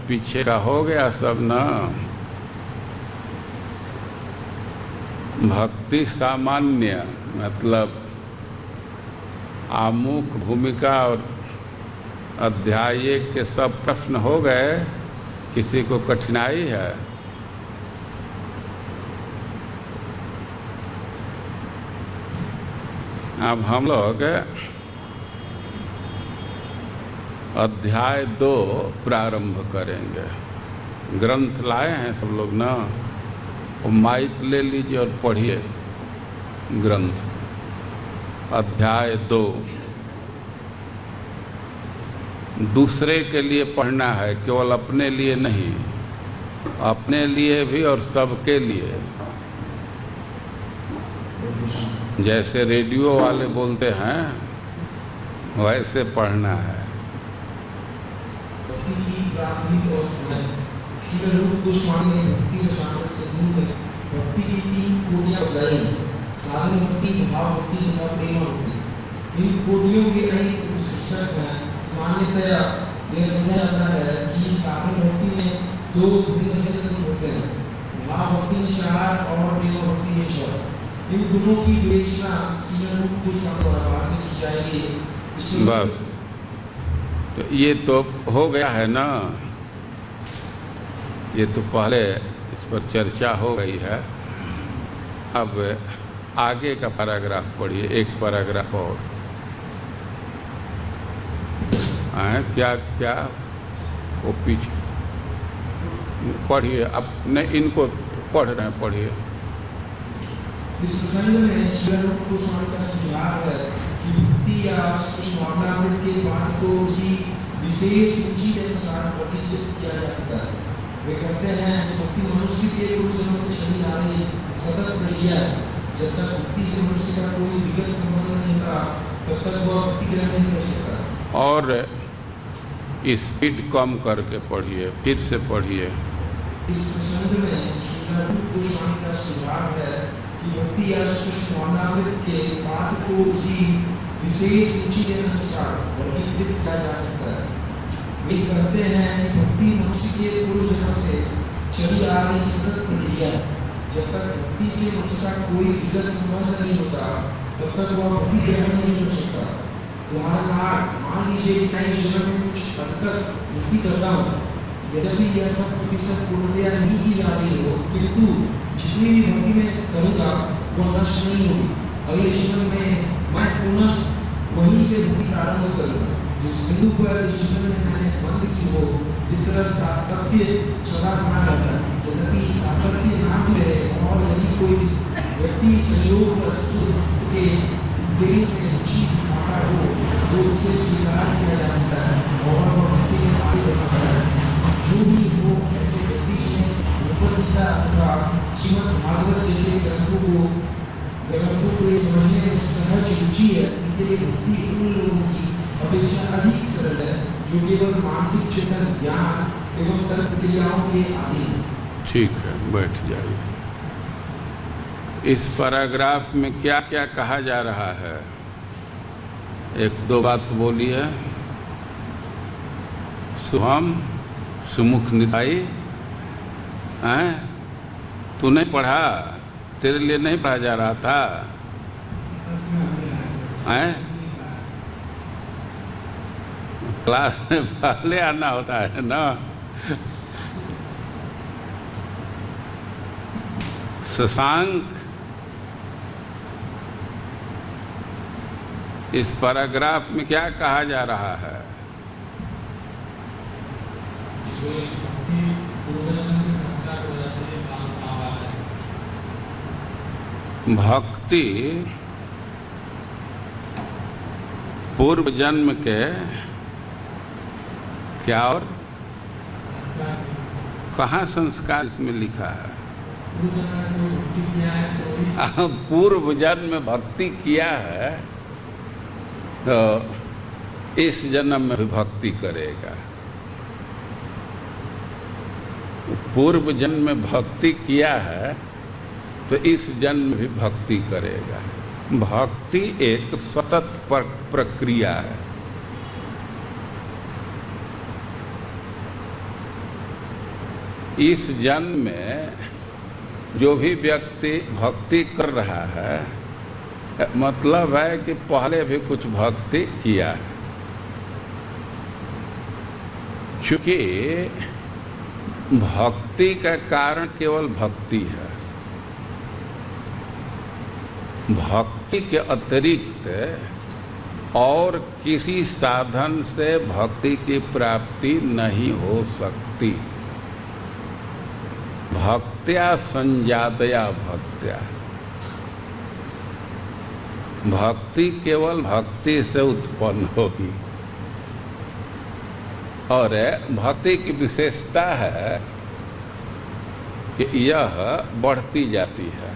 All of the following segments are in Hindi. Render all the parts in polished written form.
पीछे का हो गया सब ना। भक्ति सामान्य मतलब आमुख भूमिका और अध्याय के सब प्रश्न हो गए। किसी को कठिनाई है? अब हम लोग अध्याय 2 प्रारंभ करेंगे। ग्रंथ लाए हैं सब लोग ना, और माइक ले लीजिए और पढ़िए ग्रंथ। अध्याय 2 दूसरे के लिए पढ़ना है, केवल अपने लिए नहीं, अपने लिए भी और सबके लिए। जैसे रेडियो वाले बोलते हैं वैसे पढ़ना है। भक्ति की 3 कोटियां बताई, साधन भक्ति, भाव भक्ति और प्रेम भक्ति। इन कोटियों के नहीं शिक्षक हैं। सामान्यतया यह समझा जाता है कि साधन भक्ति में 2 भिन्न भिन्न होते हैं, भाव भक्ति में 4 और प्रेम भक्ति में 6। इन दोनों की विवेचना श्रील रूप गोस्वामी द्वारा बाद में की जाएगी। बस तो ये तो हो गया है ना, ये तो पहले इस पर चर्चा हो गई है। अब आगे का पैराग्राफ पढ़िए, एक पैराग्राफ और। क्या क्या वो पीछे पढ़िए। अब नहीं, इनको पढ़ रहे हैं, पढ़िए। इस प्रसंग में श्रील रूप गोस्वामी का सुझाव है कि भक्ति या कृष्णामृत के बाद को उसी विशेष सूची के अनुसार वर्गीकृत किया जा सकता है। वे कहते हैं भक्ति मनुष्य के पूर्व जन्म से चली आ रही सतत प्रक्रिया है। जब तक भक्ति से मनुष्य का कोई विगत संबंध नहीं होता तब तक वह भक्ति ग्रहण नहीं कर सकता। और स्पीड कम करके पढ़िए, फिर से पढ़िए। इस प्रसंग में श्रील रूप गोस्वामी का सुझाव है कि भक्ति या कृष्णामृत के बाद को उसी विशेष सूची के अनुसार वर्गीकृत किया जा सकता है। वे कहते हैं कि भक्ति मनुष्य के पूर्व जन्म से चली आ रही सतत प्रक्रिया है। जब तक भक्ति से मनुष्य का कोई विगत संबंध नहीं होता तब तक वह भक्ति ग्रहण नहीं कर सकता। उदाहरणार्थ मान लीजिए मैं इस जन्म में कुछ हद तक भक्ति करता हूँ, यद्यपि यह 100% पूर्णतया नहीं की जा रही हो, किंतु जितनी भी भक्ति में करूँगा वो नष्ट नहीं होगी। अगले जीवन में मैं पुनः वहीं से भक्ति प्रारंभ करूँगा। जिस बिंदु पर इस जीवन में मैंने बंद की हो, इस तरह सातत्य सदा बना रहता है। यद्यपि सातत्य ना भी रहे और यदि कोई व्यक्ति संयोग के देह से जीत आता हो तो उसे स्वीकार किया जा सकता है और वह भक्ति में आगे बढ़ सकता है। जो भी हो, ऐसे व्यक्ति जिन्हें भगवद गीता अथवा श्रीमद् भागवत जैसे ग्रंथों को समझने में सहज रुचि है, इनके लिए भक्ति उन लोगों की अपेक्षा अधिक सरल है जो केवल मानसिक चिंतन, ज्ञान एवं तर्क क्रियाओं के अधीन। ठीक है, बैठ जाइए। इस पैराग्राफ में क्या क्या कहा जा रहा है? 1-2 बात बोलिए। शुभम, सुमुख निताई, हैं? तू नहीं पढ़ा? तेरे लिए नहीं पढ़ा जा रहा था? हैं? क्लास में पहले आना होता है ना। शशांक, इस पैराग्राफ में क्या कहा जा रहा है? भक्ति पूर्व जन्म के क्या और कहाँ संस्कार इसमें लिखा है? पूर्व जन्म में भक्ति किया है तो इस जन्म में भी भक्ति करेगा। पूर्व जन्म में भक्ति किया है तो इस जन्म में भी भक्ति करेगा। भक्ति एक सतत प्रक्रिया है। इस जन्म में जो भी व्यक्ति भक्ति कर रहा है, मतलब है कि पहले भी कुछ भक्ति किया है। क्योंकि भक्ति का कारण केवल भक्ति है। भक्ति के अतिरिक्त और किसी साधन से भक्ति की प्राप्ति नहीं हो सकती। भक्त्या संजातया भक्त्या, भक्ति केवल भक्ति से उत्पन्न होगी। और भक्ति की विशेषता है कि यह बढ़ती जाती है।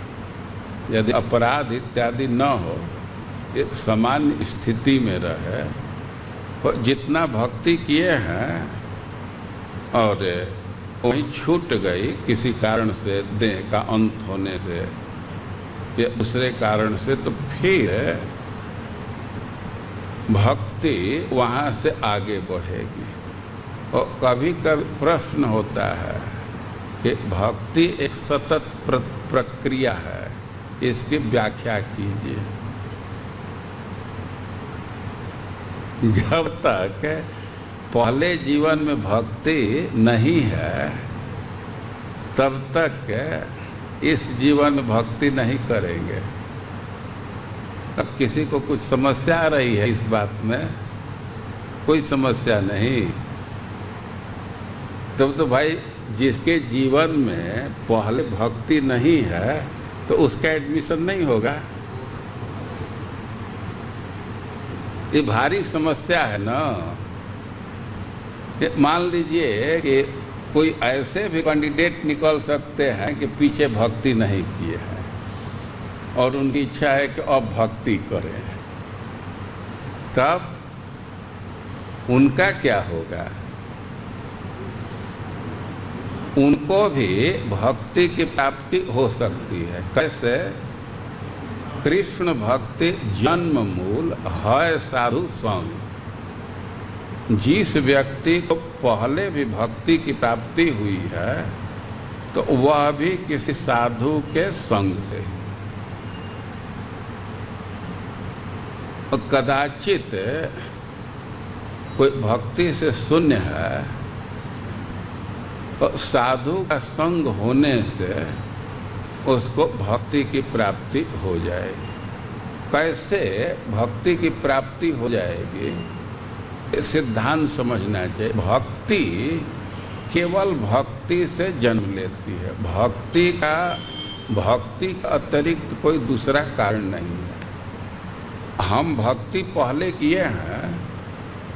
यदि अपराध इत्यादि न हो, एक सामान्य स्थिति में रहे, तो जितना भक्ति किए हैं और वही छूट गई किसी कारण से, देह का अंत होने से या दूसरे कारण से, तो फिर भक्ति वहाँ से आगे बढ़ेगी। और कभी कभी प्रश्न होता है कि भक्ति एक सतत प्रक्रिया है, इसकी व्याख्या कीजिए। जब तक पहले जीवन में भक्ति नहीं है, तब तक इस जीवन में भक्ति नहीं करेंगे। अब किसी को कुछ समस्या आ रही है इस बात में? कोई समस्या नहीं। तब तो भाई जिसके जीवन में पहले भक्ति नहीं है, तो उसका एडमिशन नहीं होगा। ये भारी समस्या है ना। मान लीजिए कि कोई ऐसे भी कैंडिडेट निकल सकते हैं कि पीछे भक्ति नहीं किए हैं और उनकी इच्छा है कि अब भक्ति करें, तब उनका क्या होगा? उनको भी भक्ति की प्राप्ति हो सकती है। कैसे? कृष्ण भक्ति जन्म मूल है साधु संग। जिस व्यक्ति को पहले भी भक्ति की प्राप्ति हुई है, तो वह भी किसी साधु के संग से। कदाचित कोई भक्ति से शून्य है, तो साधु का संग होने से उसको भक्ति की प्राप्ति हो जाएगी। कैसे भक्ति की प्राप्ति हो जाएगी? सिद्धांत समझना चाहिए। भक्ति केवल भक्ति से जन्म लेती है। भक्ति का अतिरिक्त कोई दूसरा कारण नहीं है। हम भक्ति पहले किए हैं,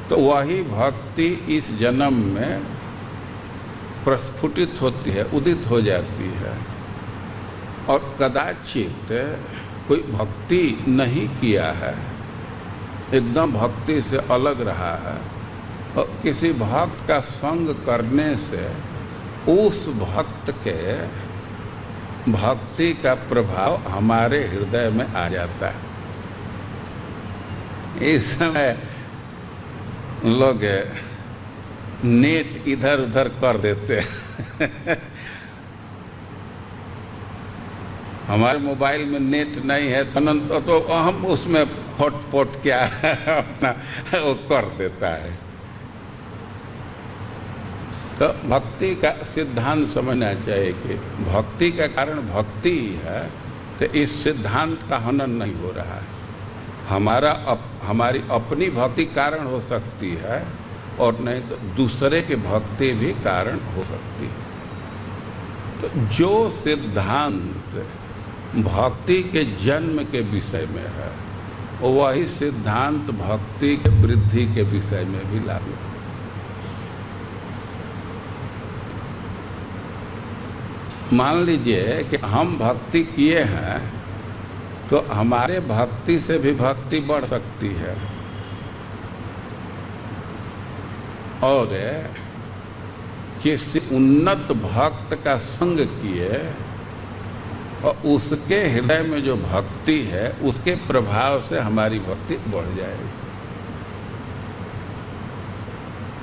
तो वही भक्ति इस जन्म में प्रस्फुटित होती है, उदित हो जाती है। और कदाचित कोई भक्ति नहीं किया है, एकदम भक्ति से अलग रहा है, और किसी भक्त का संग करने से उस भक्त के भक्ति का प्रभाव हमारे हृदय में आ जाता है। इस समय लोग नेट इधर उधर कर देते हैं। हमारे मोबाइल में नेट नहीं है तो हम उसमें हॉटपॉट क्या है अपना वो कर देता है। तो भक्ति का सिद्धांत समझना चाहिए कि भक्ति का कारण भक्ति ही है, तो इस सिद्धांत का हनन नहीं हो रहा है। हमारी अपनी भक्ति कारण हो सकती है, और नहीं तो दूसरे के भक्ति भी कारण हो सकती है। तो जो सिद्धांत भक्ति के जन्म के विषय में है, वही सिद्धांत भक्ति के वृद्धि के विषय में भी लागू है। मान लीजिए कि हम भक्ति किए हैं, तो हमारे भक्ति से भी भक्ति बढ़ सकती है, और किसी उन्नत भक्त का संग किए और उसके हृदय में जो भक्ति है, उसके प्रभाव से हमारी भक्ति बढ़ जाएगी।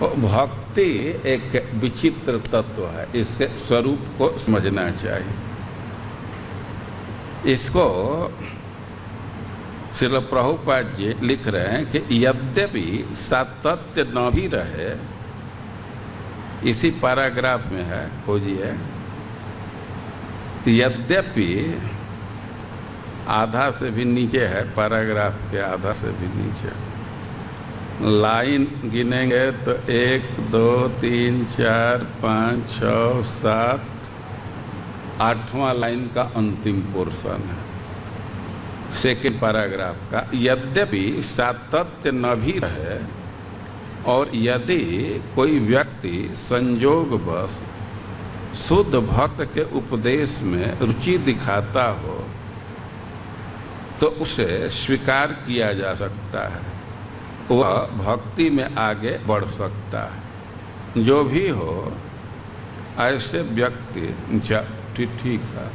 और भक्ति भक्ति एक विचित्र तत्व है, इसके स्वरूप को समझना चाहिए। इसको श्रील प्रभुपाद जी लिख रहे हैं कि यद्यपि सातत्य न भी रहे, इसी पैराग्राफ में है, खोजिए, यद्यपि आधा से भी नीचे है, पैराग्राफ के आधा से भी नीचे, लाइन गिनेंगे तो 1 2 3 4 5 6 7, 8वां लाइन का अंतिम पोर्शन है सेकेंड पैराग्राफ का। यद्यपि सातत्य न भी रहे और यदि कोई व्यक्ति संयोगवश शुद्ध भक्त के उपदेश में रुचि दिखाता हो तो उसे स्वीकार किया जा सकता है, वह भक्ति में आगे बढ़ सकता है। जो भी हो, ऐसे व्यक्ति ठीक है,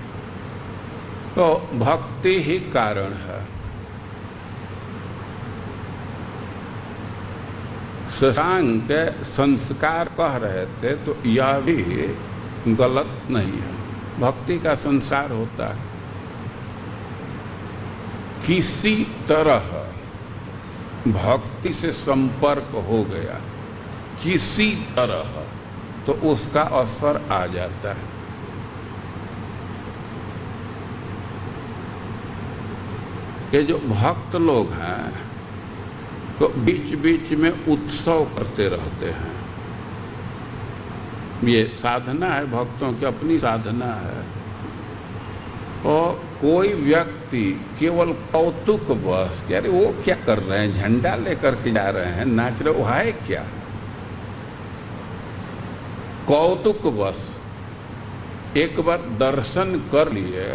तो भक्ति ही कारण है। शशांक के संस्कार कह रहे थे, तो यह भी गलत नहीं है। भक्ति का संसार होता है, किसी तरह भक्ति से संपर्क हो गया, किसी तरह, तो उसका असर आ जाता है। ये जो भक्त लोग हैं तो बीच बीच में उत्सव करते रहते हैं। ये साधना है, भक्तों की अपनी साधना है। और कोई व्यक्ति केवल कौतुक बस, अरे वो क्या कर रहे हैं, झंडा लेकर के जा रहे हैं, नाच रहे, वो है क्या, कौतुक बस एक बार दर्शन कर लिए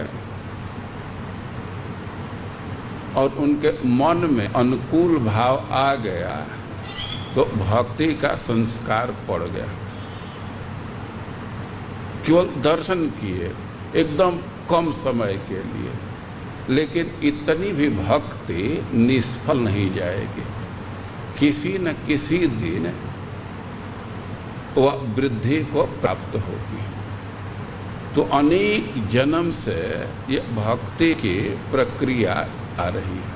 और उनके मन में अनुकूल भाव आ गया तो भक्ति का संस्कार पड़ गया। केवल दर्शन किए एकदम कम समय के लिए, लेकिन इतनी भी भक्ति निष्फल नहीं जाएगी। किसी न किसी दिन वह वृद्धि को प्राप्त होगी। तो अनेक जन्म से ये भक्ति की प्रक्रिया आ रही है,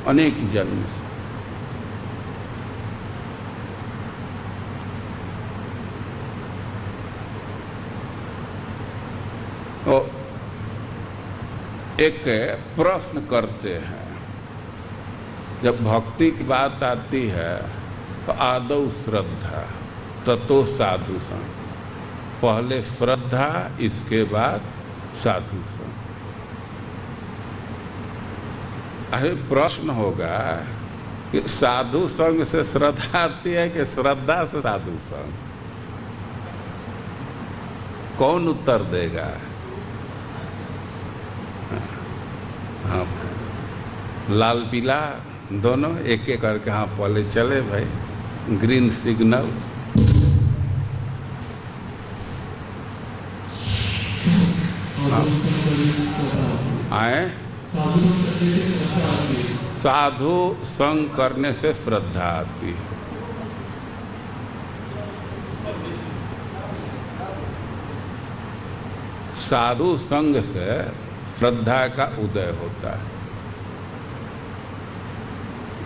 अनेक जन्म से। तो एक प्रश्न करते हैं, जब भक्ति की बात आती है तो आदौ श्रद्धा ततो साधु संग, पहले श्रद्धा इसके बाद साधु संग। अरे प्रश्न होगा कि साधु संग से श्रद्धा आती है कि श्रद्धा से साधु संग? कौन उत्तर देगा? हाँ, लाल पीला दोनों एक एक करके। हाँ, पहले चले भाई, ग्रीन सिग्नल। हाँ, आए साधु संग करने से श्रद्धा आती है। साधु संग से श्रद्धा का उदय होता है।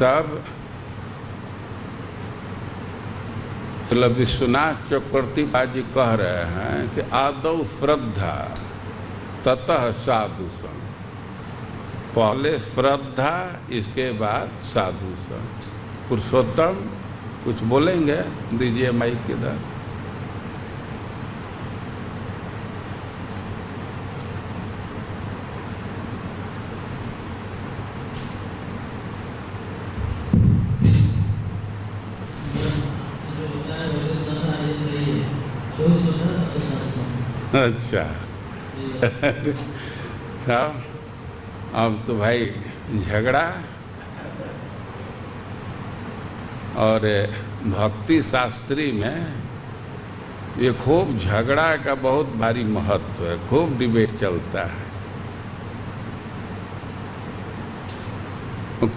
तब श्री विश्वनाथ चक्रवर्ती जी कह रहे हैं कि आदौ श्रद्धा ततः साधु संग, पहले श्रद्धा इसके बाद साधु संग। पुरुषोत्तम कुछ बोलेंगे? दीजिए माइक इधर। अच्छा साहब, अब तो भाई झगड़ा और भक्ति शास्त्री में ये खूब झगड़ा का बहुत भारी महत्व है, खूब डिबेट चलता है।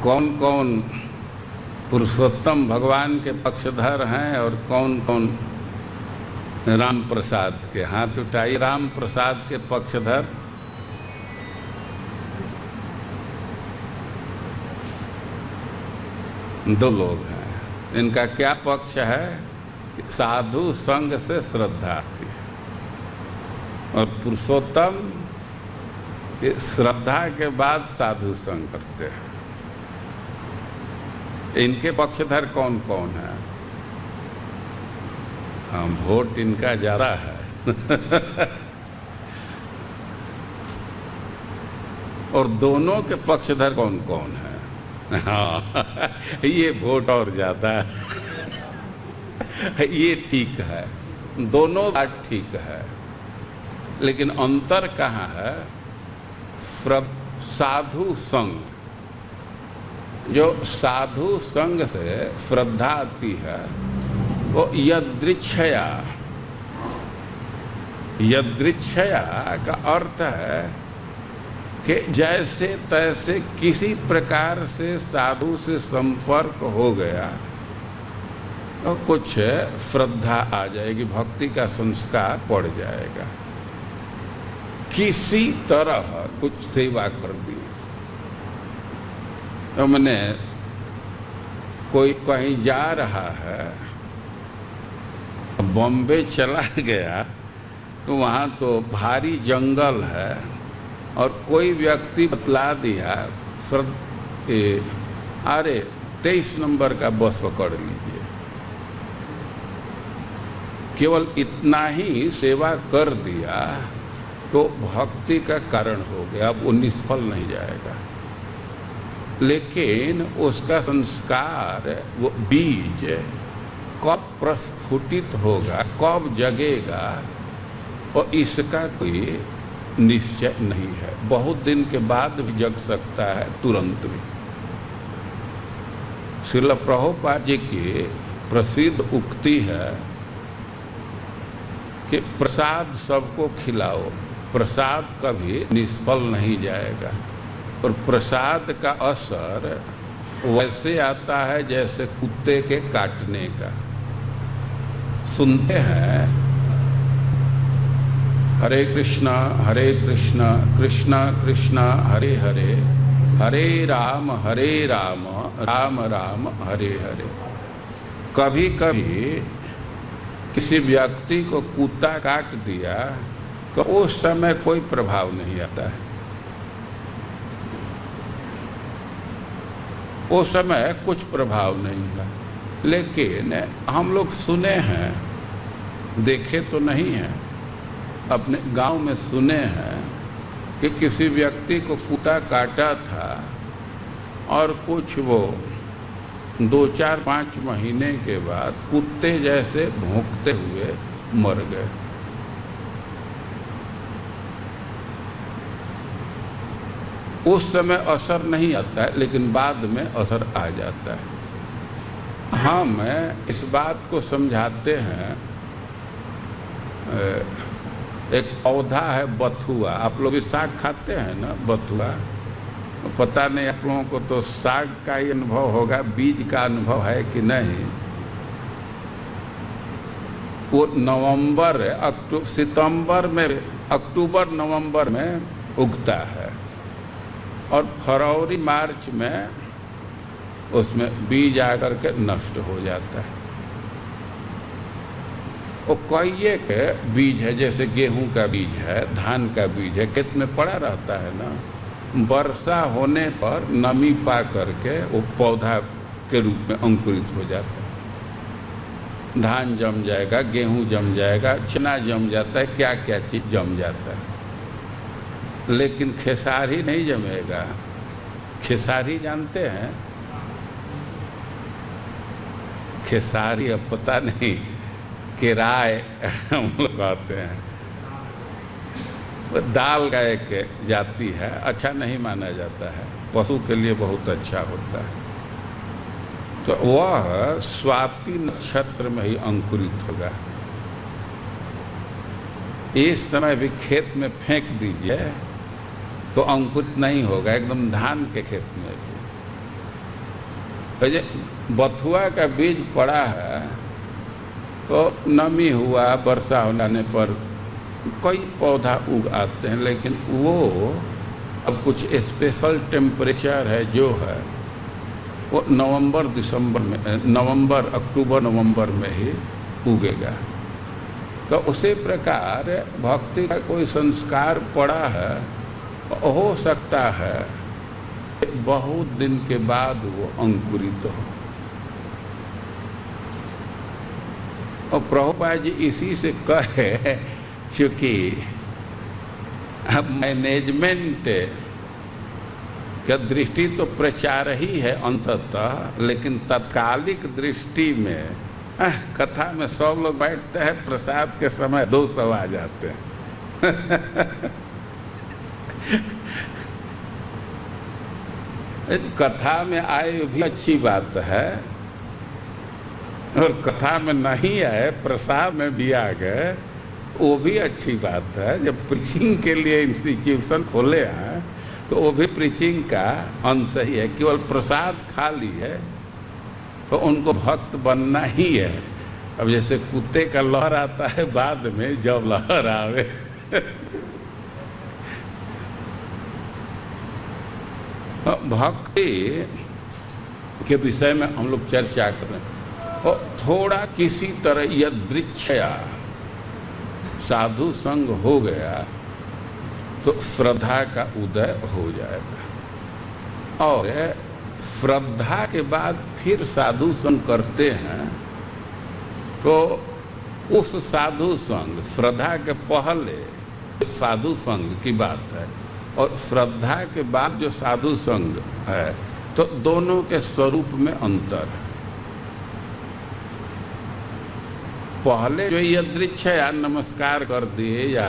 कौन कौन पुरुषोत्तम भगवान के पक्षधर हैं और कौन कौन राम प्रसाद के। हाथ उठाइए, राम प्रसाद के पक्षधर। दो लोग हैं। इनका क्या पक्ष है? साधु संग से श्रद्धा आती है, और पुरुषोत्तम श्रद्धा के बाद साधु संग करते हैं। इनके पक्षधर कौन कौन है? हाँ, वोट इनका ज्यादा है। और दोनों के पक्षधर कौन कौन है? हाँ, ये वोट और ज्यादा है। ये ठीक है, दोनों बात ठीक है, लेकिन अंतर कहाँ है? साधु संग, जो साधु संग से श्रद्धा आती है वो यदृच्छया। यदृच्छया का अर्थ है कि जैसे तैसे किसी प्रकार से साधु से संपर्क हो गया तो कुछ श्रद्धा आ जाएगी, भक्ति का संस्कार पड़ जाएगा। किसी तरह कुछ सेवा कर दी, तो मैंने कोई कहीं जा रहा है, बॉम्बे चला गया, तो वहाँ तो भारी जंगल है, और कोई व्यक्ति बतला दिया अरे 23 नंबर का बस पकड़ लीजिए। केवल इतना ही सेवा कर दिया तो भक्ति का कारण हो गया, अब वो निष्फल नहीं जाएगा। लेकिन उसका संस्कार, वो बीज कब प्रस्फुटित होगा, कब जगेगा, और इसका कोई निश्चय नहीं है। बहुत दिन के बाद भी जग सकता है, तुरंत भी। श्रील प्रभुपाद जी की प्रसिद्ध उक्ति है कि प्रसाद सबको खिलाओ, प्रसाद कभी निष्फल नहीं जाएगा। और प्रसाद का असर वैसे आता है जैसे कुत्ते के काटने का। सुनते हैं हरे कृष्णा कृष्णा कृष्णा हरे हरे, हरे राम राम राम हरे हरे। कभी कभी किसी व्यक्ति को कुत्ता काट दिया तो उस समय कोई प्रभाव नहीं आता है, उस समय कुछ प्रभाव नहीं है। लेकिन हम लोग सुने हैं, देखे तो नहीं हैं, अपने गांव में सुने हैं कि किसी व्यक्ति को कुत्ता काटा था और कुछ वो 2-4-5 महीने के बाद कुत्ते जैसे भौंकते हुए मर गए। उस समय असर नहीं आता है, लेकिन बाद में असर आ जाता है। हम इस बात को समझाते हैं, एक पौधा है बथुआ, आप लोग भी साग खाते हैं ना, बथुआ। पता नहीं आप लोगों को तो साग का ही अनुभव होगा, बीज का अनुभव है कि नहीं। वो अक्टूबर नवंबर में उगता है, और फरवरी मार्च में उसमें बीज आकर के नष्ट हो जाता है। वो कईए के बीज है, जैसे गेहूं का बीज है, धान का बीज है, खेत में पड़ा रहता है ना, वर्षा होने पर नमी पा करके वो पौधा के रूप में अंकुरित हो जाता है। धान जम जाएगा, गेहूं जम जाएगा, चना जम जाता है, क्या क्या चीज जम जाता है, लेकिन खेसारी नहीं जमेगा। खेसारी जानते हैं? खेसारी अब पता नहीं, किराए हम लोग कहते हैं। दाल का एक जाति है, अच्छा नहीं माना जाता है, पशु के लिए बहुत अच्छा होता है। तो वह स्वाति नक्षत्र में ही अंकुरित होगा। इस समय भी खेत में फेंक दीजिए तो अंकुरित नहीं होगा, एकदम धान के खेत में भी। बथुआ का बीज पड़ा है तो नमी हुआ, वर्षा होने पर कई पौधा उग आते हैं, लेकिन वो अब कुछ स्पेशल टेम्परेचर है जो है वो नवंबर अक्टूबर नवंबर में ही उगेगा। तो उसी प्रकार भक्ति का कोई संस्कार पड़ा है, हो सकता है बहुत दिन के बाद वो अंकुरित हो। और प्रभुपाद जी इसी से कहे, चूँकि अब मैनेजमेंट का दृष्टि तो प्रचार ही है अंततः, लेकिन तत्कालिक दृष्टि में कथा में 100 लोग बैठते हैं, प्रसाद के समय 200 आ जाते हैं। कथा में आए भी अच्छी बात है, और कथा में नहीं आए प्रसाद में भी आ गए वो भी अच्छी बात है। जब प्रीचिंग के लिए इंस्टीट्यूशन खोले हैं तो वो भी प्रीचिंग का अंश ही है। केवल प्रसाद खा ली है तो उनको भक्त बनना ही है। अब जैसे कुत्ते का लहर आता है बाद में, जब लहर आवे भक्ति के विषय में हम लोग चर्चा कर रहे हैं। और थोड़ा किसी तरह यदृच्छया साधु संग हो गया तो श्रद्धा का उदय हो जाएगा। और श्रद्धा के बाद फिर साधु संग करते हैं तो उस साधु संग, श्रद्धा के पहले साधु संग की बात है और श्रद्धा के बाद जो साधु संग है, तो दोनों के स्वरूप में अंतर है। पहले जो यदृच्छया नमस्कार कर दिए या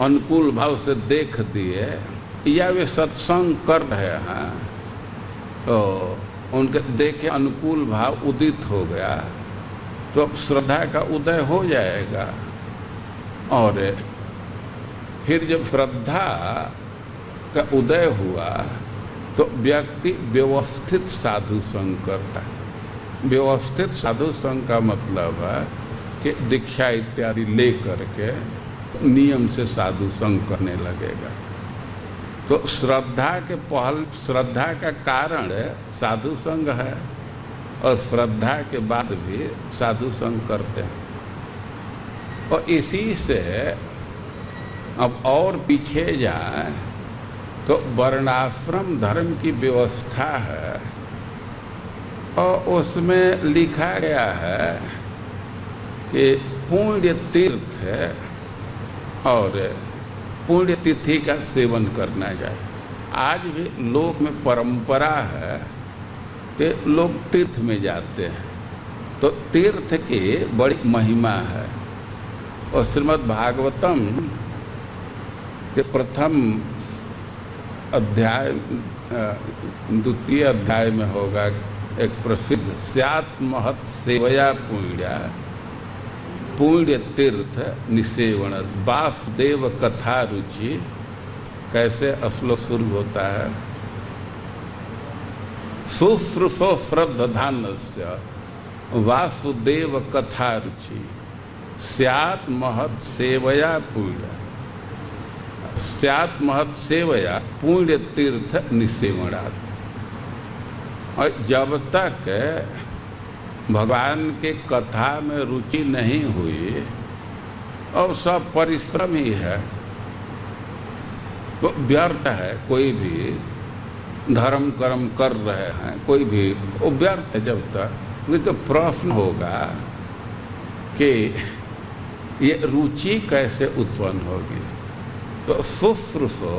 अनुकूल भाव से देख दिए, या वे सत्संग कर रहे हैं तो उनके देखे अनुकूल भाव उदित हो गया, तो अब श्रद्धा का उदय हो जाएगा। और फिर जब श्रद्धा का उदय हुआ तो व्यक्ति व्यवस्थित साधु संग करता है। व्यवस्थित साधु संग का मतलब है कि दीक्षा इत्यादि ले करके नियम से साधु संग करने लगेगा। तो श्रद्धा के पहल, श्रद्धा का कारण साधु संग है और श्रद्धा के बाद भी साधु संग करते हैं। और इसी से अब और पीछे जाए तो वर्णाश्रम धर्म की व्यवस्था है और उसमें लिखा गया है कि पुण्य तीर्थ और पुण्य तिथि का सेवन करना चाहिए। आज भी लोक में परंपरा है कि लोग तीर्थ में जाते हैं, तो तीर्थ की बड़ी महिमा है। और श्रीमद् भागवतम के प्रथम अध्याय, द्वितीय अध्याय में होगा एक प्रसिद्ध स्यात् महत् सेवया पुण्या पुण्य तीर्थ निसेवन वासुदेव कथा रुचि। कैसे श्लोक शुरू होता है? शुश्रूषो श्रद्धानस्य वासुदेव कथा रुचि स्यात् महत् सेवया पुण्य स्यात् महत् सेवया पुण्य तीर्थ निसेवनात्। और जब तक भगवान के कथा में रुचि नहीं हुई और सब परिश्रम ही है, तो व्यर्थ है। कोई भी धर्म कर्म कर रहे हैं, कोई भी, वो व्यर्थ है। जब तक नहीं तो प्रश्न होगा कि ये रुचि कैसे उत्पन्न होगी। तो शुश्रूषो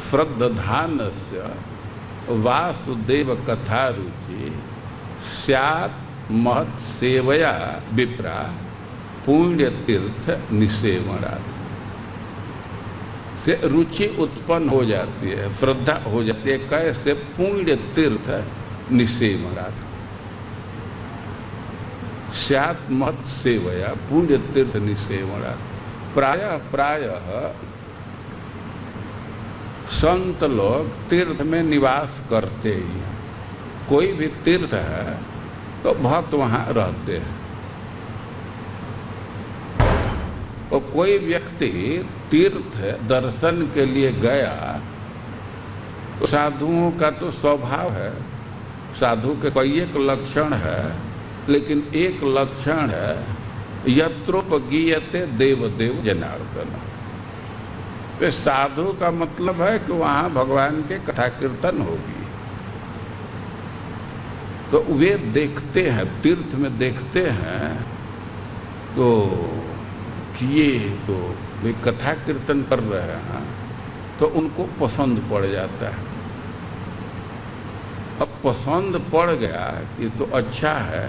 श्रद्धानस्य वासुदेव कथा रुचि स्यात् महत् सेवया विप्रा पुण्य तीर्थ निसेवनात्। रुचि उत्पन्न हो जाती है, श्रद्धा हो जाती है। कैसे? पुण्य तीर्थ निसेवनात्। स्यात् महत् सेवया पुण्य तीर्थ निसेवनात्। प्रायः संत लोग तीर्थ में निवास करते ही हैं। कोई भी तीर्थ है तो भक्त वहाँ रहते हैं। और कोई व्यक्ति तीर्थ दर्शन के लिए गया तो साधुओं का तो स्वभाव है, साधु के कोई एक लक्षण है, लेकिन एक लक्षण है यत्रोपगीयते देवदेव जनार्दन। वे साधु का मतलब है कि वहाँ भगवान के कथा कीर्तन होगी, तो वे देखते हैं, तीर्थ में देखते हैं तो कि ये तो वे कथा कीर्तन कर रहे हैं तो उनको पसंद पड़ जाता है। अब पसंद पड़ गया कि तो अच्छा है,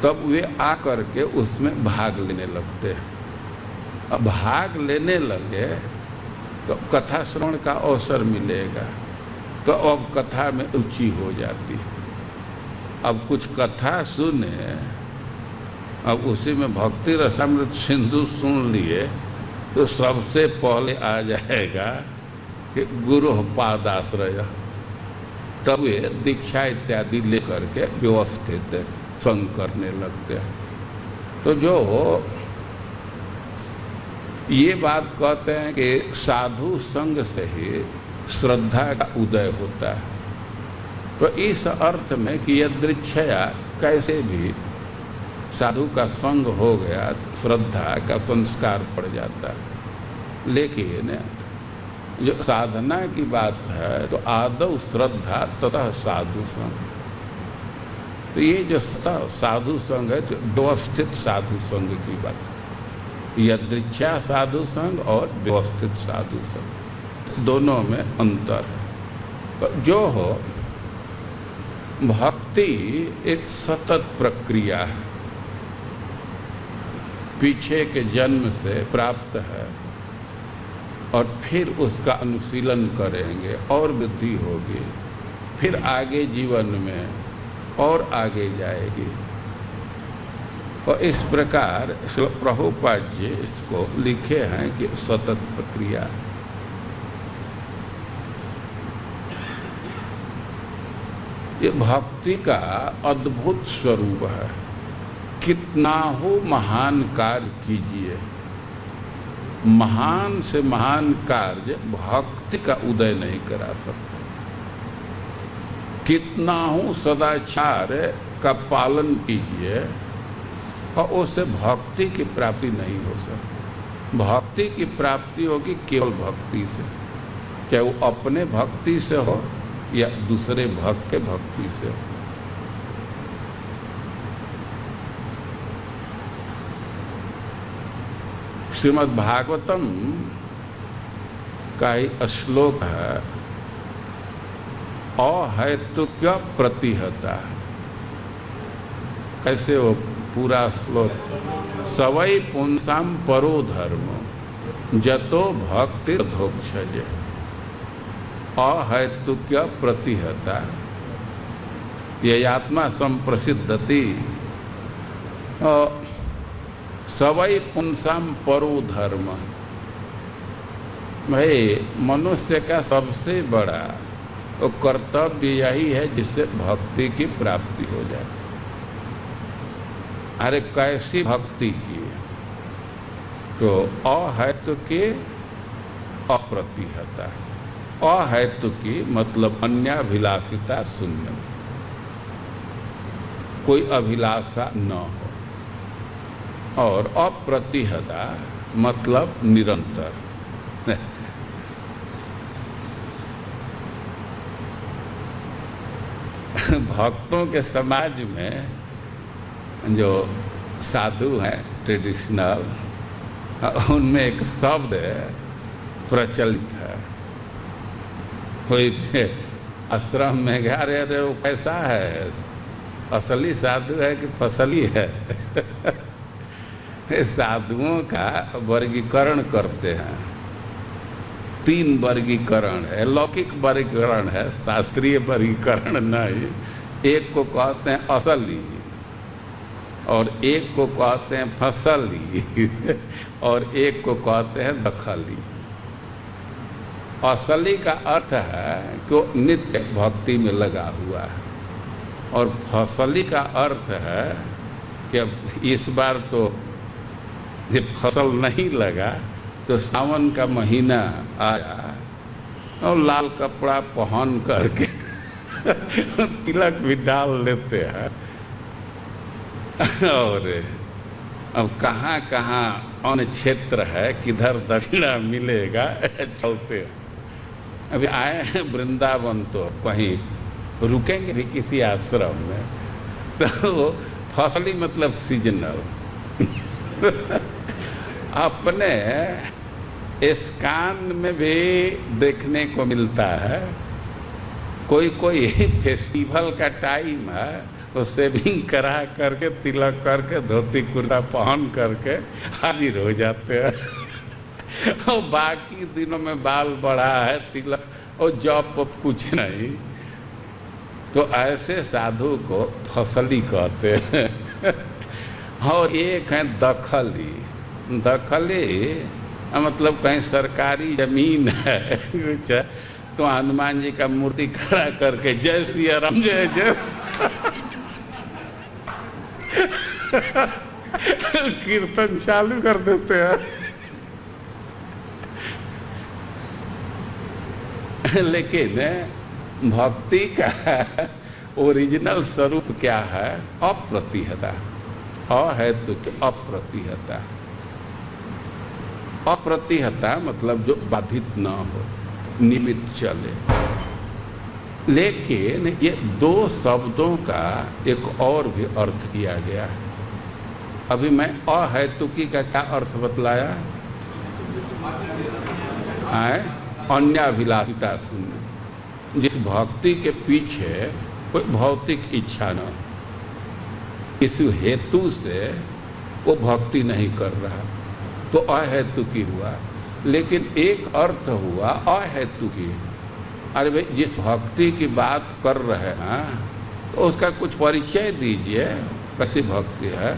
तब वे आकर के उसमें भाग लेने लगते हैं। अब भाग लेने लगे तो कथा श्रवण का अवसर मिलेगा, तो अब कथा में रुचि हो जाती है। अब कुछ कथा सुने, अब उसी में भक्ति रसामृत सिंधु सुन लिए तो सबसे पहले आ जाएगा कि गुरु पादाश्रय, तब वे दीक्षा इत्यादि लेकर के व्यवस्थित संग करने लगते हैं। तो जो ये बात कहते हैं कि साधु संग से ही श्रद्धा का उदय होता है, तो इस अर्थ में कि यदृच्छया कैसे भी साधु का संग हो गया, श्रद्धा का संस्कार पड़ जाता है। लेकिन जो साधना की बात है तो आदौ श्रद्धा तथा साधु संग, तो ये जो साधु संग है तो व्यवस्थित साधु संग की बात, यदृच्छा साधु संग और व्यवस्थित साधु संग, दोनों में अंतर है। जो हो भक्ति एक सतत प्रक्रिया है, पीछे के जन्म से प्राप्त है और फिर उसका अनुशीलन करेंगे और वृद्धि होगी, फिर आगे जीवन में और आगे जाएगी। और इस प्रकार श्रील प्रभुपाद जी इसको लिखे हैं कि सतत प्रक्रिया। ये भक्ति का अद्भुत स्वरूप है। कितना हो महान कार्य कीजिए, महान से महान कार्य भक्ति का उदय नहीं करा सकते। कितना हो सदाचार का पालन कीजिए और उससे भक्ति की प्राप्ति नहीं हो सकती। भक्ति की प्राप्ति होगी केवल भक्ति से, चाहे वो अपने भक्ति से हो या दूसरे भक्त के भक्ति से हो। श्रीमद् भागवतम का ही श्लोक है, अहैतुक्य प्रतिहता। कैसे वो पूरा श्लोक, सवै पुंसाम परो धर्म जतो भक्ति धोक्षजे, अहैतुक्य प्रतिहता ये आत्मा संप्रसिद्धति। सवै पुंसाम परो धर्म, भाई मनुष्य का सबसे बड़ा वो कर्तव्य यही है जिससे भक्ति की प्राप्ति हो जाए। अरे कैसी भक्ति की, तो अहेतु की अप्रतिहता। अहेतु की मतलब अन्याभिलाषिता शून्य, कोई अभिलाषा न हो, और अप्रतिहता मतलब निरंतर। भक्तों के समाज में जो साधु हैं ट्रेडिशनल, उनमें एक शब्द प्रचलित है। कोई आश्रम में गया, अरे वो कैसा है, असली साधु है कि फसली है? साधुओं का वर्गीकरण करते हैं। 3 वर्गीकरण है, लौकिक वर्गीकरण है, शास्त्रीय वर्गीकरण नहीं। एक को कहते हैं असली, और एक को कहते हैं फसली, और एक को कहते हैं दखली। असली का अर्थ है कि वो नित्य भक्ति में लगा हुआ है, और फसली का अर्थ है कि अब इस बार तो जब फसल नहीं लगा तो सावन का महीना आया और लाल कपड़ा पहन करके तिलक भी डाल लेते हैं। और अब कहाँ कहाँ अन्य क्षेत्र है किधर दक्षिणा मिलेगा चलते हैं। अभी आए हैं वृंदावन तो कहीं रुकेंगे भी किसी आश्रम में, तो फसली मतलब सीजनल अपने स्कान में भी देखने को मिलता है। कोई कोई फेस्टिवल का टाइम है तो सेविंग करा करके तिलक करके धोती कुर्ता पहन करके हाजिर हो जाते हैं। और बाकी दिनों में बाल बढ़ा है तिलक और जॉब कुछ नहीं, तो ऐसे साधु को फसली कहते हैं। और एक है दखली। दखली मतलब कहीं सरकारी जमीन है कुछ, तो हनुमान जी का मूर्ति खड़ा करके जय सिया राम जय जय कीर्तन चालू कर देते हैं। लेकिन भक्ति का ओरिजिनल स्वरूप क्या है? अप्रतिहता। अहेतुक अप्रतिहता। अप्रतिहता मतलब जो बाधित न हो, निमित्त चले। लेकिन ये दो शब्दों का एक और भी अर्थ किया गया है। अभी मैं अहेतुकी का क्या अर्थ बतलाया? अन्याभिलाषिता शून्य। जिस भक्ति के पीछे कोई भौतिक इच्छा न, इस हेतु से वो भक्ति नहीं कर रहा, तो अहेतुकी हुआ। लेकिन एक अर्थ हुआ अहेतुकी। अरे भाई, जिस भक्ति की बात कर रहे हैं तो उसका कुछ परिचय दीजिए, कैसी भक्ति है।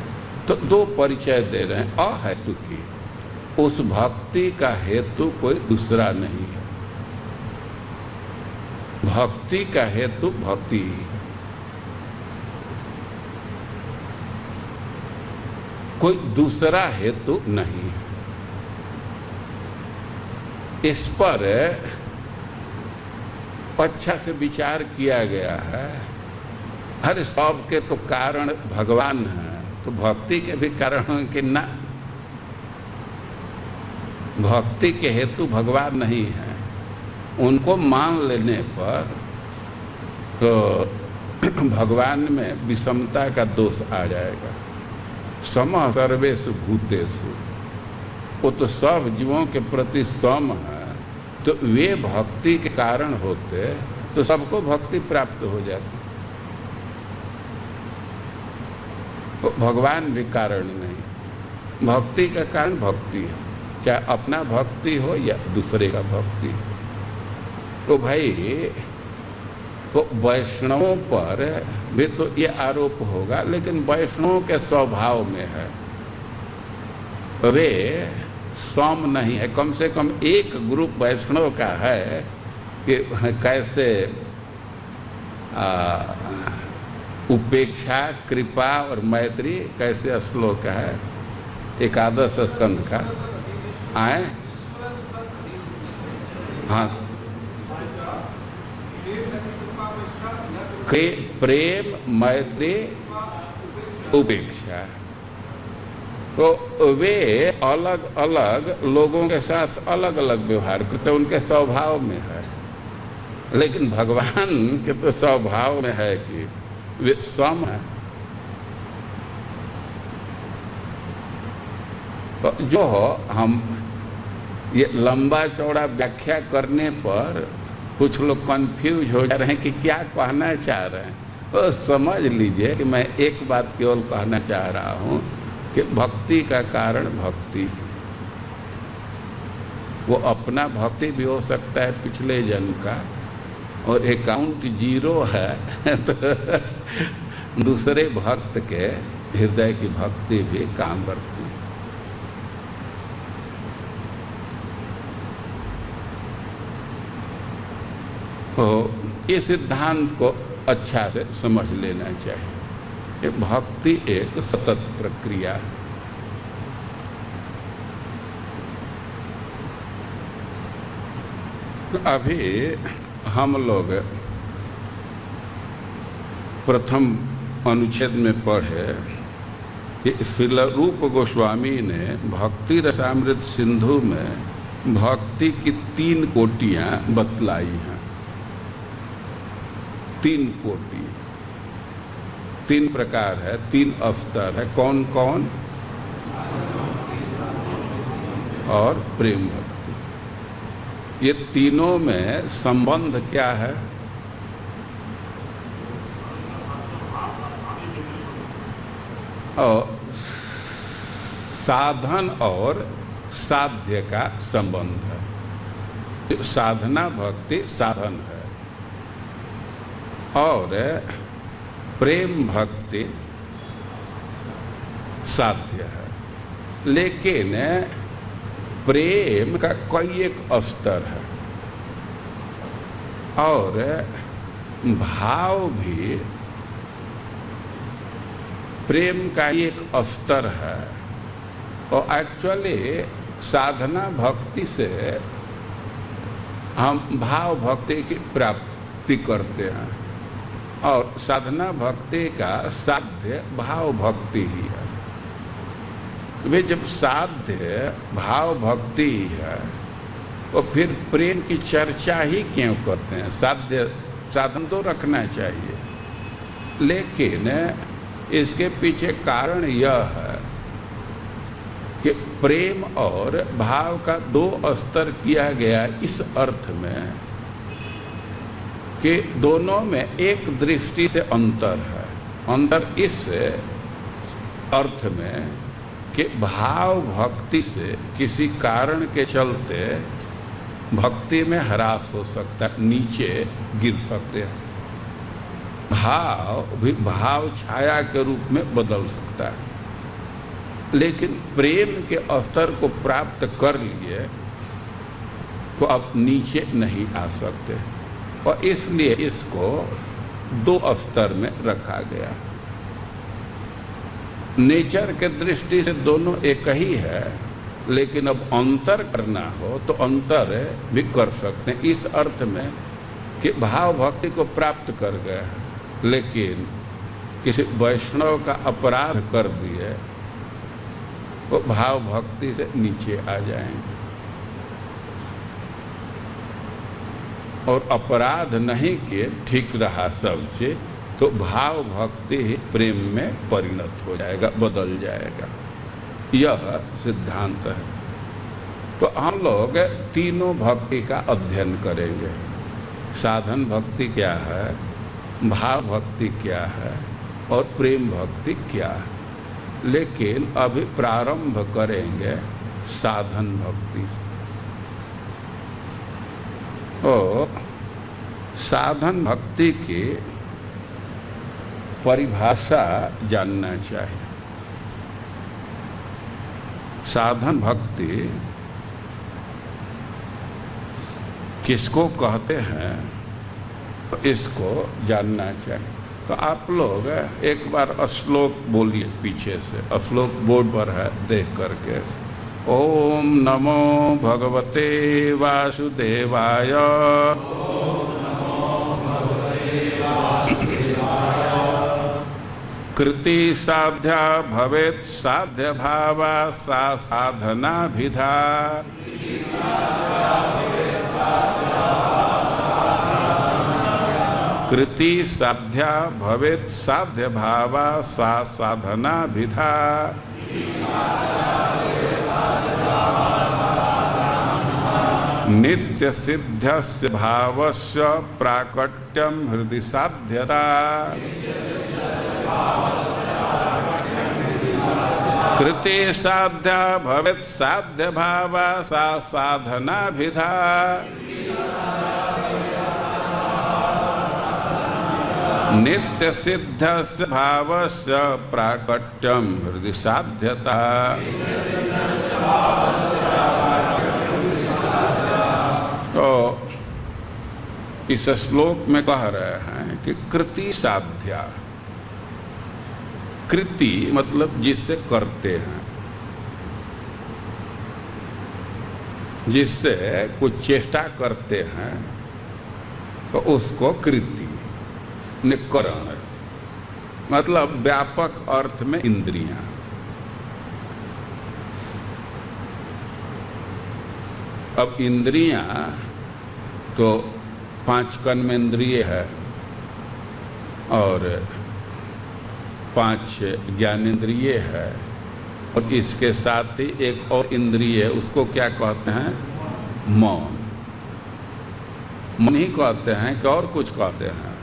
तो दो परिचय दे रहे हैं। अहेतुकी, उस भक्ति का हेतु कोई दूसरा नहीं है। भक्ति का हेतु भक्ति, कोई दूसरा हेतु नहीं है। इस पर अच्छा से विचार किया गया है। हर सब के तो कारण भगवान है, तो भक्ति के भी कारण के ना, भक्ति के हेतु भगवान नहीं है। उनको मान लेने पर तो भगवान में विषमता का दोष आ जाएगा। समः सर्वेषु भूतेषु, वो तो सब जीवों के प्रति सम है, तो वे भक्ति के कारण होते तो सबको भक्ति प्राप्त हो जाती। तो भगवान भी कारण नहीं, भक्ति का कारण भक्ति है, चाहे अपना भक्ति हो या दूसरे का भक्ति। तो भाई, तो वैष्णवों पर भी तो ये आरोप होगा, लेकिन वैष्णवों के स्वभाव में है, वे सम नहीं है। कम से कम एक ग्रुप वैष्णव का है कि कैसे उपेक्षा, कृपा और मैत्री, कैसे श्लोक है एकादश स्कंद का आए। हाँ, प्रेम, मैत्री, उपेक्षा। तो वे अलग अलग लोगों के साथ अलग अलग व्यवहार करते, उनके स्वभाव में है। लेकिन भगवान के तो स्वभाव में है कि वे सम है। तो जो हम ये लंबा चौड़ा व्याख्या करने पर कुछ लोग कंफ्यूज हो जा रहे हैं कि क्या कहना चाह रहे हैं। तो समझ लीजिए कि मैं एक बात केवल कहना चाह रहा हूँ कि भक्ति का कारण भक्ति, वो अपना भक्ति भी हो सकता है पिछले जन्म का, और अकाउंट जीरो है तो दूसरे भक्त के हृदय की भक्ति भी काम करती है। तो इस सिद्धांत को अच्छा से समझ लेना चाहिए। ये भक्ति एक सतत प्रक्रिया है। अभी हम लोग प्रथम अनुच्छेद में पढ़े कि श्रील रूप गोस्वामी ने भक्ति रसामृत सिंधु में भक्ति की 3 कोटियां बतलाई हैं। 3 कोटि, 3 प्रकार है, 3 स्तर है। कौन कौन? और प्रेम भक्ति। ये तीनों में संबंध क्या है? और साधन और साध्य का संबंध है। साधना भक्ति साधन है और प्रेम भक्ति साध्य है। लेकिन प्रेम का कई एक स्तर है और भाव भी प्रेम का एक स्तर है। और एक्चुअली साधना भक्ति से हम भाव भक्ति की प्राप्ति करते हैं और साधना भक्ति का साध्य भाव भक्ति ही है। वे जब साध्य भाव भक्ति है तो फिर प्रेम की चर्चा ही क्यों करते हैं? साध्य साधन तो रखना चाहिए, लेकिन इसके पीछे कारण यह है कि प्रेम और भाव का 2 स्तर किया गया इस अर्थ में कि दोनों में एक दृष्टि से अंतर है। अंतर इस अर्थ में कि भाव भक्ति से किसी कारण के चलते भक्ति में ह्रास हो सकता है, नीचे गिर सकते हैं। भाव भी भाव छाया के रूप में बदल सकता है, लेकिन प्रेम के स्तर को प्राप्त कर लिए तो अब नीचे नहीं आ सकते और इसलिए इसको 2 स्तर में रखा गया। नेचर के दृष्टि से दोनों एक ही है, लेकिन अब अंतर करना हो तो अंतर भी कर सकते हैं इस अर्थ में कि भाव भक्ति को प्राप्त कर गए, लेकिन किसी वैष्णव का अपराध कर दिए वो भाव भक्ति से नीचे आ जाएंगे। और अपराध नहीं किए, ठीक रहा सब चीज, तो भाव भक्ति ही प्रेम में परिणत हो जाएगा, बदल जाएगा। यह सिद्धांत है। तो हम लोग तीनों भक्ति का अध्ययन करेंगे। साधन भक्ति क्या है, भाव भक्ति क्या है और प्रेम भक्ति क्या है। लेकिन अभी प्रारंभ करेंगे साधन भक्ति से। तो साधन भक्ति की परिभाषा जानना चाहिए। साधन भक्ति किसको कहते हैं तो इसको जानना चाहिए। तो आप लोग एक बार श्लोक बोलिए पीछे से। श्लोक बोर्ड पर है, देख करके। ओम नमो भगवते वासुदेवाय कृति साध्या भवेत् साध्य भावा सा साधना विधा। कृति साध्या भवेत् साध्य भावा सा साधना विधा। नित्य सिद्धस्य भावस्य प्राकट्यम हृदि साध्यता। कृते साध्या भवेत् साध्य भावा सा साधना विधा। नित्य सिद्धस्य भावस्य प्राकट्यम हृदि साध्यता। तो इस श्लोक में कह रहे हैं कि कृति साध्या। कृति मतलब जिससे करते हैं, जिससे कुछ चेष्टा करते हैं तो उसको कृति निकरण, मतलब व्यापक अर्थ में इंद्रियां। अब इंद्रियां तो 5 कर्मेंद्रिय है और 5 ज्ञानेंद्रिय है, और इसके साथ ही एक और इंद्रिय है, उसको क्या कहते हैं? मौन। मन ही कहते हैं कि और कुछ कहते हैं?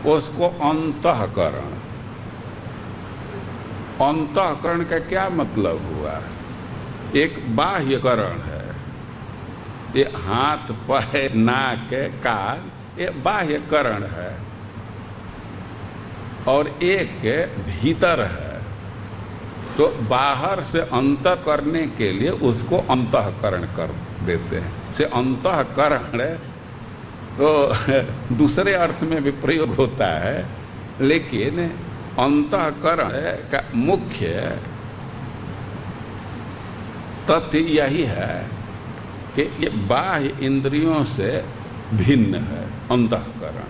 उसको अंतःकरण। अंतःकरण का क्या मतलब हुआ? एक बाह्यकरण है, ये हाथ पैर नाक कान, ये बाह्यकरण है, और एक भीतर है। तो बाहर से अंत करने के लिए उसको अंतःकरण कर देते हैं। से अंतःकरण तो दूसरे अर्थ में भी प्रयोग होता है, लेकिन अंतःकरण का मुख्य तथ्य यही है कि ये बाह्य इंद्रियों से भिन्न है अंतःकरण,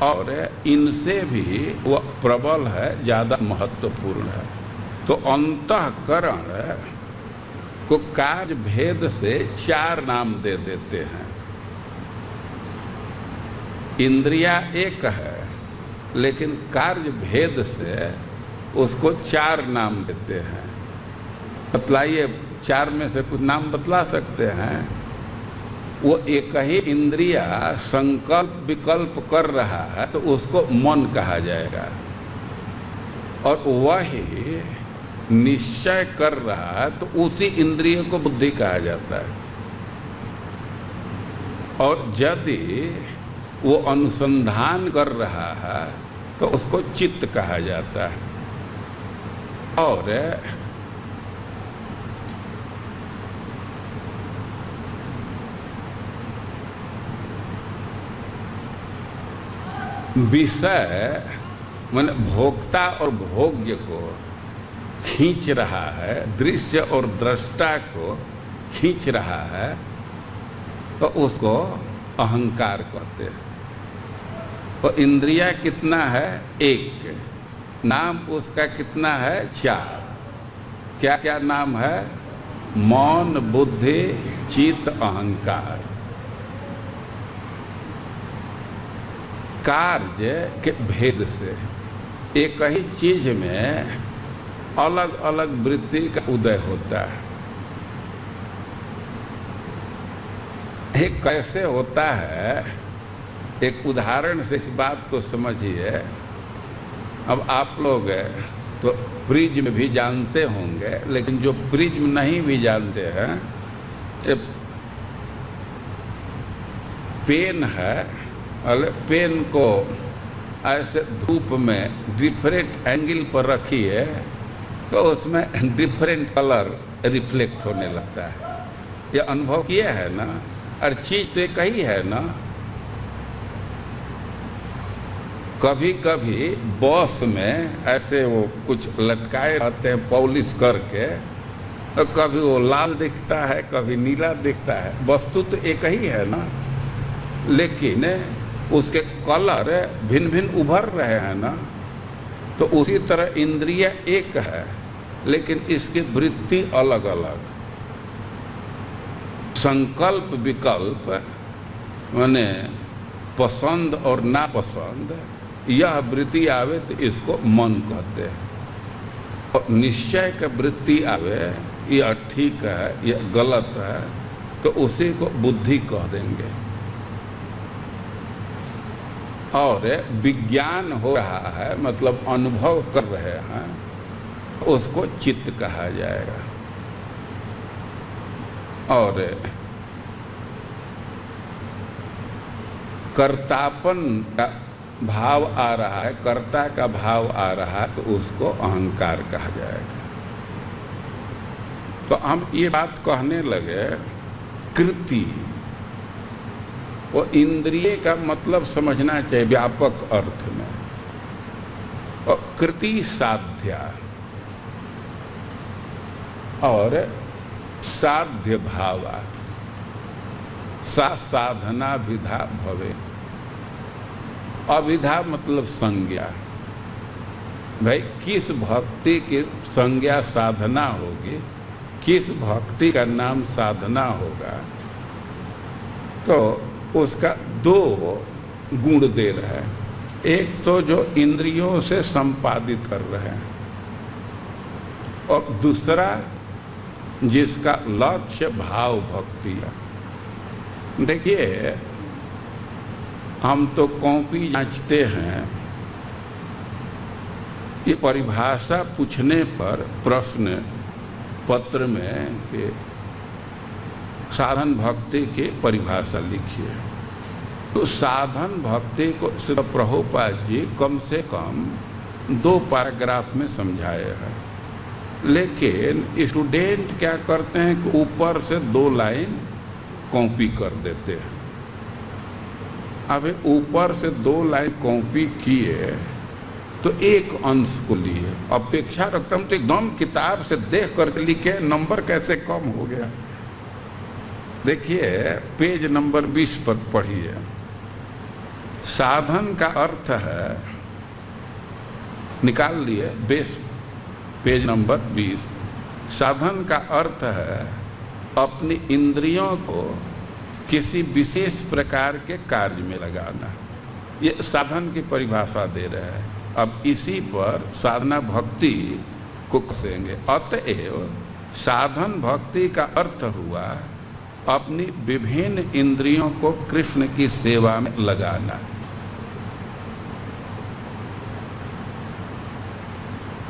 और इनसे भी वह प्रबल है, ज़्यादा महत्वपूर्ण है। तो अंतःकरण को कार्य भेद से 4 नाम दे देते हैं। इंद्रिया एक है, लेकिन कार्य भेद से उसको 4 नाम देते हैं। बतलाइए, 4 में से कुछ नाम बतला सकते हैं? वो एक ही इंद्रिया संकल्प विकल्प कर रहा है तो उसको मन कहा जाएगा, और वही निश्चय कर रहा है तो उसी इंद्रिय को बुद्धि कहा जाता है, और यदि वो अनुसंधान कर रहा है तो उसको चित्त कहा जाता है। और विषय माने भोक्ता और भोग्य को खींच रहा है, दृश्य और दृष्टा को खींच रहा है, तो उसको अहंकार कहते हैं। तो इंद्रिया कितना है? 1। नाम उसका कितना है? 4। क्या क्या नाम है? मौन, बुद्धि, चित्त, अहंकार। कार्य के भेद से एक ही चीज में अलग अलग वृत्ति का उदय होता है। एक कैसे होता है, एक उदाहरण से इस बात को समझिए। अब आप लोग तो प्रिज्म भी जानते होंगे, लेकिन जो प्रिज्म नहीं भी जानते हैं, पेन है, पेन को ऐसे धूप में डिफरेंट एंगल पर रखिए तो उसमें डिफरेंट कलर रिफ्लेक्ट होने लगता है। ये अनुभव किया है ना? और चीज तो एक ही है ना। कभी कभी बॉस में ऐसे वो कुछ लटकाए रहते हैं पॉलिश करके, तो कभी वो लाल दिखता है, कभी नीला दिखता है। वस्तु तो एक ही है ना, लेकिन उसके कलर भिन्न भिन्न उभर रहे हैं ना। तो उसी तरह इंद्रिय एक है, लेकिन इसकी वृत्ति अलग अलग। संकल्प विकल्प माने पसंद और नापसंद, यह वृत्ति आवे तो इसको मन कहते हैं। और निश्चय का वृत्ति आवे, यह ठीक है, यह गलत है, तो उसी को बुद्धि कह देंगे। और विज्ञान हो रहा है, मतलब अनुभव कर रहे हैं, उसको चित्त कहा जाएगा। और कर्तापन का भाव आ रहा है, कर्ता का भाव आ रहा है, तो उसको अहंकार कहा जाएगा। तो हम ये बात कहने लगे कृति, वो इंद्रिय का मतलब समझना चाहिए व्यापक अर्थ में। और कृति साध्या और साध्य भावा सा साधना विधा भवे। अविधा मतलब संज्ञा। भाई किस भक्ति की संज्ञा साधना होगी, किस भक्ति का नाम साधना होगा, तो उसका दो गुण दे रहा है। एक तो जो इंद्रियों से संपादित कर रहे हैं, और दूसरा जिसका लक्ष्य भाव भक्ति है। देखिए, हम तो कॉपी जांचते हैं, ये परिभाषा पूछने पर प्रश्न पत्र में कि साधन भक्ति की परिभाषा लिखिए, तो साधन भक्ति को श्री प्रभुपाद जी कम से कम 2 पैराग्राफ में समझाए हैं। लेकिन स्टूडेंट क्या करते हैं कि ऊपर से 2 लाइन कॉपी कर देते हैं। अब ऊपर से 2 लाइन कॉपी किए तो एक अंश को लिए, अपेक्षा रखता हूं तो एकदम किताब से देख कर लिखे, नंबर कैसे कम हो गया। देखिए पेज नंबर 20 पर पढ़िए। साधन का अर्थ है, निकाल लिए बेस्ट पेज नंबर 20। साधन का अर्थ है अपनी इंद्रियों को किसी विशेष प्रकार के कार्य में लगाना। ये साधन की परिभाषा दे रहे हैं। अब इसी पर साधना भक्ति को कसेंगे। अतएव साधन भक्ति का अर्थ हुआ अपनी विभिन्न इंद्रियों को कृष्ण की सेवा में लगाना।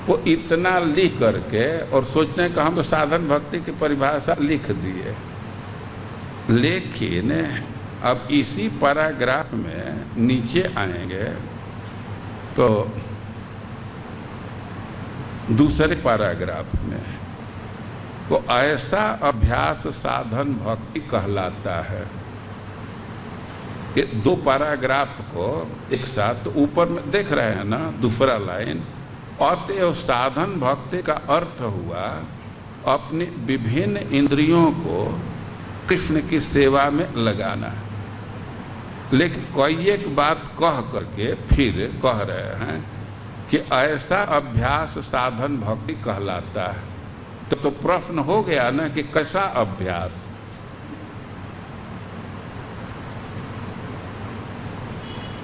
वो इतना लिख करके और सोचते हैं कि हम तो साधन भक्ति की परिभाषा लिख दिए, लेकिन अब इसी पैराग्राफ में नीचे आएंगे तो दूसरे पैराग्राफ में वो ऐसा अभ्यास साधन भक्ति कहलाता है। ये 2 पैराग्राफ को एक साथ ऊपर में देख रहे हैं ना, दूसरा लाइन। अतएव साधन भक्ति का अर्थ हुआ अपनी विभिन्न इंद्रियों को कृष्ण की सेवा में लगाना। लेकिन कोई एक बात कह करके फिर कह रहे हैं कि ऐसा अभ्यास साधन भक्ति कहलाता है। तो प्रश्न हो गया ना कि कैसा अभ्यास।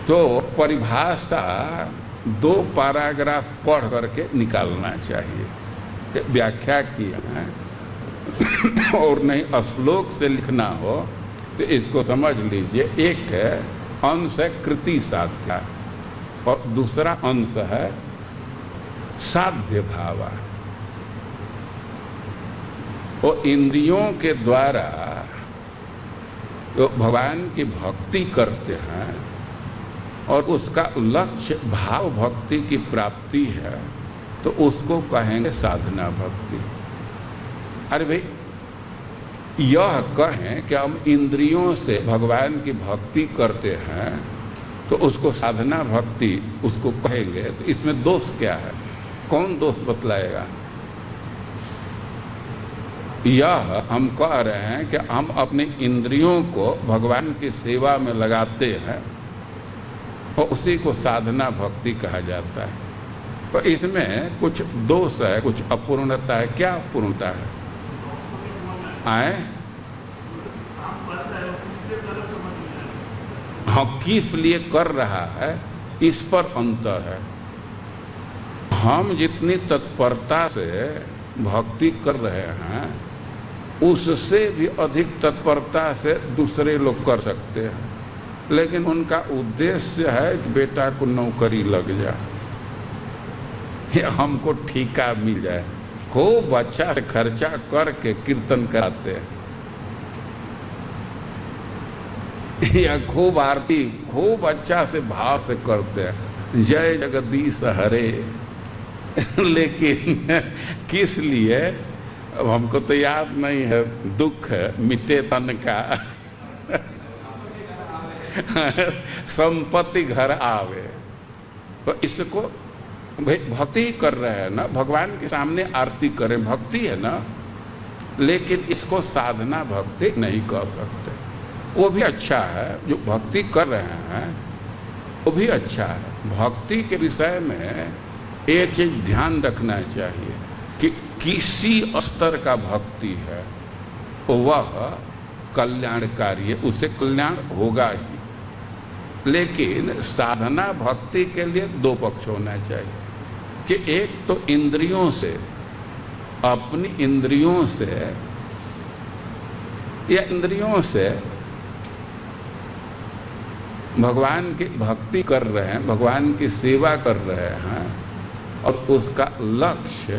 तो परिभाषा 2 पैराग्राफ पढ़ करके निकालना चाहिए। व्याख्या की है और नहीं श्लोक से लिखना हो तो इसको समझ लीजिए। एक है अंश है कृति साध्या और दूसरा अंश है साध्य भावा। वो इंद्रियों के द्वारा तो भगवान की भक्ति करते हैं और उसका लक्ष्य भाव भक्ति की प्राप्ति है, तो उसको कहेंगे साधना भक्ति। अरे भाई, यह कहें कि हम इंद्रियों से भगवान की भक्ति करते हैं तो उसको साधना भक्ति उसको कहेंगे, तो इसमें दोष क्या है? कौन दोष बतलाएगा? यह हम कह रहे हैं कि हम अपने इंद्रियों को भगवान की सेवा में लगाते हैं और उसी को साधना भक्ति कहा जाता है। तो इसमें कुछ दोष है, कुछ अपूर्णता है। क्या अपूर्णता है? आए हाँ, किस लिए कर रहा है इस पर अंतर है। हम जितनी तत्परता से भक्ति कर रहे हैं उससे भी अधिक तत्परता से दूसरे लोग कर सकते हैं, लेकिन उनका उद्देश्य है कि बेटा को नौकरी लग जाए या हमको ठीका मिल जाए। खूब अच्छा से खर्चा करके कीर्तन कराते हैं या खूब आरती खूब अच्छा से भाव से करते हैं, जय जगदीश हरे। लेकिन किस लिए? अब हमको तो याद नहीं है। दुख मिटे तन का संपत्ति घर आवे। तो इसको भाई भक्ति ही कर रहे हैं ना, भगवान के सामने आरती करें, भक्ति है ना, लेकिन इसको साधना भक्ति नहीं कर सकते। वो भी अच्छा है, जो भक्ति कर रहे हैं वो भी अच्छा है। भक्ति के विषय में एक चीज ध्यान रखना चाहिए कि किसी स्तर का भक्ति है वह कल्याणकारी है, उससे कल्याण होगा ही। लेकिन साधना भक्ति के लिए दो पक्ष होना चाहिए कि एक तो इंद्रियों से, अपनी इंद्रियों से या इंद्रियों से भगवान की भक्ति कर रहे हैं, भगवान की सेवा कर रहे हैं, और उसका लक्ष्य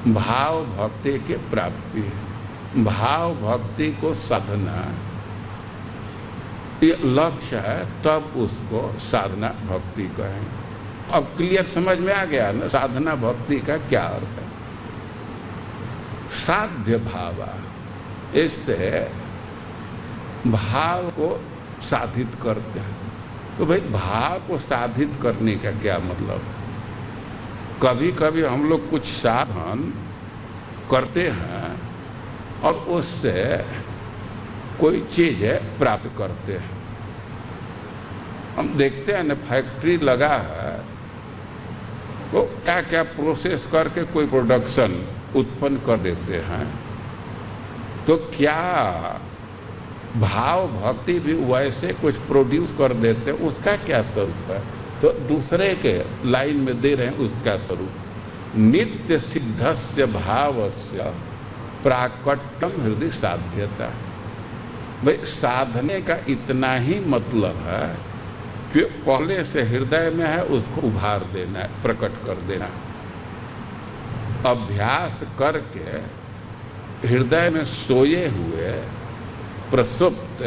भाव भक्ति की प्राप्ति है। भाव भक्ति को साधना ये लक्ष्य है, तब उसको साधना भक्ति कहें। अब क्लियर समझ में आ गया ना साधना भक्ति का क्या अर्थ है। साध्य भावा, इससे भाव को साधित करते हैं। तो भाई भाव को साधित करने का क्या मतलब है? कभी कभी हम लोग कुछ साधन करते हैं और उससे कोई चीज़ प्राप्त करते हैं। हम देखते हैं ना, फैक्ट्री लगा है तो क्या क्या प्रोसेस करके कोई प्रोडक्शन उत्पन्न कर देते हैं। तो क्या भाव भक्ति भी वैसे कुछ प्रोड्यूस कर देते हैं, उसका क्या स्वरूप है? तो दूसरे के लाइन में दे रहे हैं उसका स्वरूप। नित्य सिद्धस्य भावस्य प्राकट्यम हृदय साध्यता। भाई साधने का इतना ही मतलब है कि पहले से हृदय में है उसको उभार देना है, प्रकट कर देना। अभ्यास करके हृदय में सोए हुए प्रसुप्त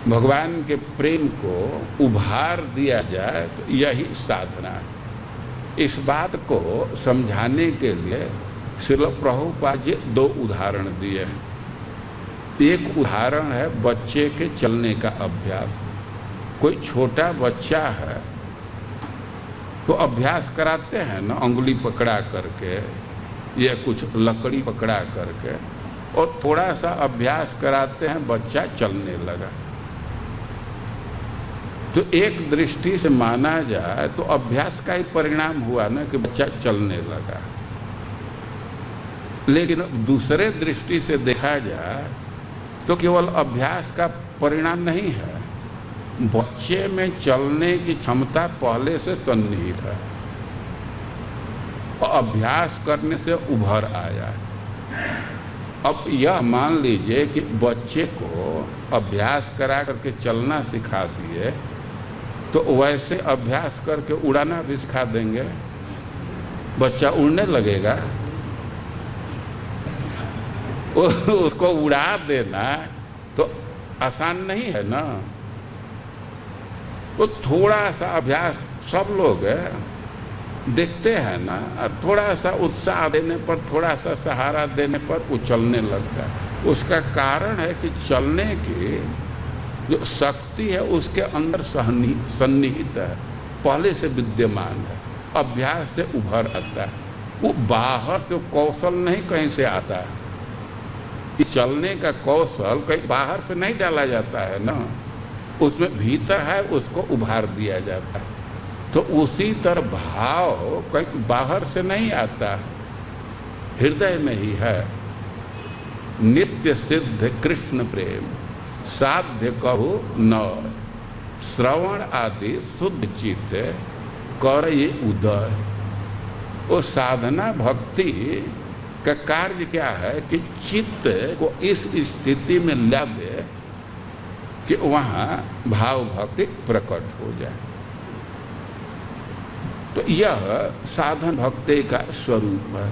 भगवान के प्रेम को उभार दिया जाए, तो यही साधना है। इस बात को समझाने के लिए श्रील प्रभुपाद जी दो उदाहरण दिए हैं। एक उदाहरण है बच्चे के चलने का अभ्यास। कोई छोटा बच्चा है तो अभ्यास कराते हैं ना, अंगुली पकड़ा करके या कुछ लकड़ी पकड़ा करके, और थोड़ा सा अभ्यास कराते हैं, बच्चा चलने लगा। तो एक दृष्टि से माना जाए तो अभ्यास का ही परिणाम हुआ ना कि बच्चा चलने लगा। लेकिन दूसरे दृष्टि से देखा जाए तो केवल अभ्यास का परिणाम नहीं है, बच्चे में चलने की क्षमता पहले से सन्निहित है और अभ्यास करने से उभर आया। अब यह मान लीजिए कि बच्चे को अभ्यास करा करके चलना सिखा दिए, तो वैसे अभ्यास करके उड़ाना भी सिखा देंगे, बच्चा उड़ने लगेगा। उसको उड़ा देना तो आसान नहीं है ना। तो थोड़ा सा अभ्यास सब लोग देखते हैं ना, और थोड़ा सा उत्साह देने पर, थोड़ा सा सहारा देने पर उछलने लगता है। उसका कारण है कि चलने की जो शक्ति है उसके अंदर सन्निहित है, पहले से विद्यमान है, अभ्यास से उभर आता है। वो बाहर से कौशल नहीं कहीं से आता है। चलने का कौशल कहीं बाहर से नहीं डाला जाता है ना, उसमें भीतर है, उसको उभार दिया जाता है। तो उसी तरह भाव कहीं बाहर से नहीं आता, हृदय में ही है। नित्य सिद्ध कृष्ण प्रेम साध्य कहु न, श्रवण आदि शुद्ध चित्त कर ये उदय। वो साधना भक्ति का कार्य क्या है कि चित्त को इस स्थिति में ला दे कि वहाँ भाव भक्ति प्रकट हो जाए। तो यह साधन भक्ति का स्वरूप है।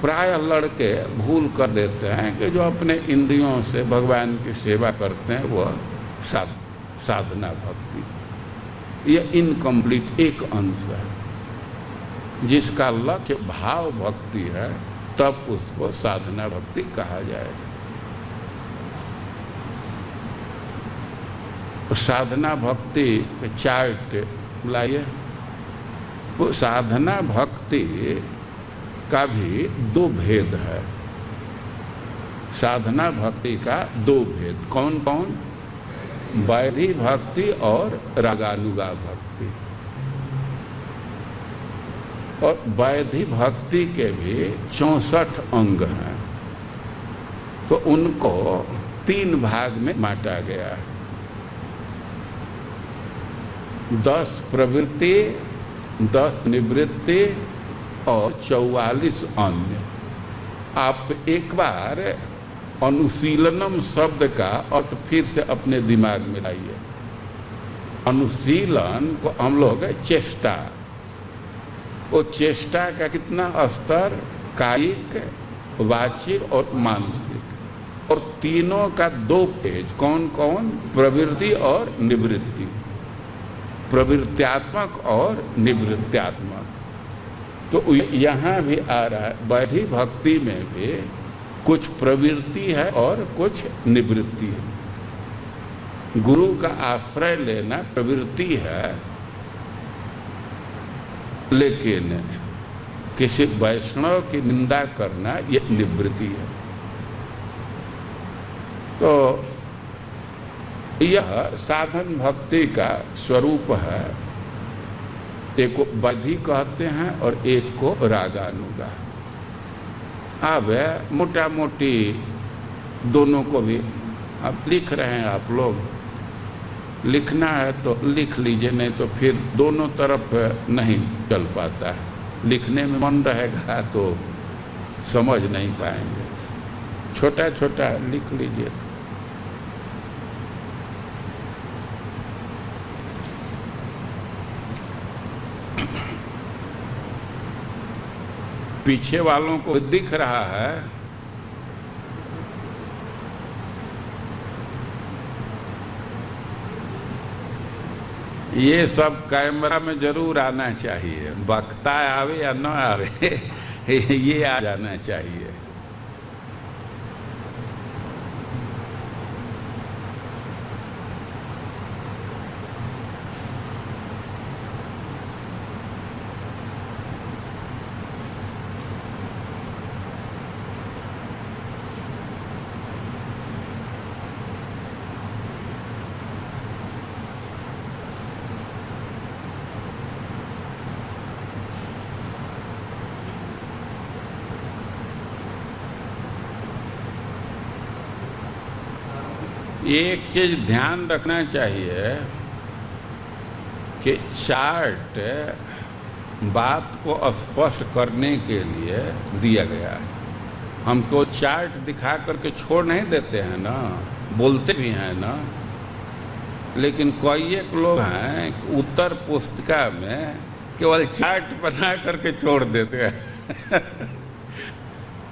प्राय लड़के भूल कर देते हैं कि जो अपने इंद्रियों से भगवान की सेवा करते हैं वह साधना भक्ति। यह इनकम्प्लीट एक अंश है। जिसका लक्ष्य भाव भक्ति है तब उसको साधना भक्ति कहा जाएगा। साधना भक्ति चार्ट लाइए। वो साधना भक्ति का भी दो भेद है। साधना भक्ति का दो भेद कौन कौन? वैधि भक्ति और रागानुगा भक्ति। और वैधि भक्ति के भी 64 अंग हैं, तो उनको 3 भाग में बांटा गया है। 10 प्रवृत्ति, 10 निवृत्ति और 44 अन्य। आप एक बार अनुशीलनम शब्द का अर्थ फिर से अपने दिमाग में लाइए। अनुशीलन को हम लोग चेष्टा, वो चेष्टा का कितना स्तर? कायिक, वाचिक और मानसिक। और तीनों का 2 पेज कौन कौन? प्रवृत्ति और निवृत्ति, प्रवृत्त्यात्मक और निवृत्त्यात्मक। तो यहाँ भी आ रहा है, वैधि भक्ति में भी कुछ प्रवृत्ति है और कुछ निवृत्ति है। गुरु का आश्रय लेना प्रवृत्ति है, लेकिन किसी वैष्णव की निंदा करना ये निवृत्ति है। तो यह साधन भक्ति का स्वरूप है। एक को वैधि कहते हैं और एक को रागानुगा। अब मोटा मोटी दोनों को भी अब लिख रहे हैं आप लोग, लिखना है तो लिख लीजिए, नहीं तो फिर दोनों तरफ नहीं चल पाता है। लिखने में मन रहेगा तो समझ नहीं पाएंगे। छोटा छोटा लिख लीजिए। पीछे वालों को दिख रहा है। ये सब कैमरा में जरूर आना चाहिए। वक्ता आवे या न आवे ये आ जाना चाहिए। एक चीज ध्यान रखना चाहिए कि चार्ट बात को स्पष्ट करने के लिए दिया गया है। हमको चार्ट दिखा करके छोड़ नहीं देते हैं ना, बोलते भी हैं ना। लेकिन कई एक लोग हैं उत्तर पुस्तिका में केवल चार्ट बना करके छोड़ देते हैं।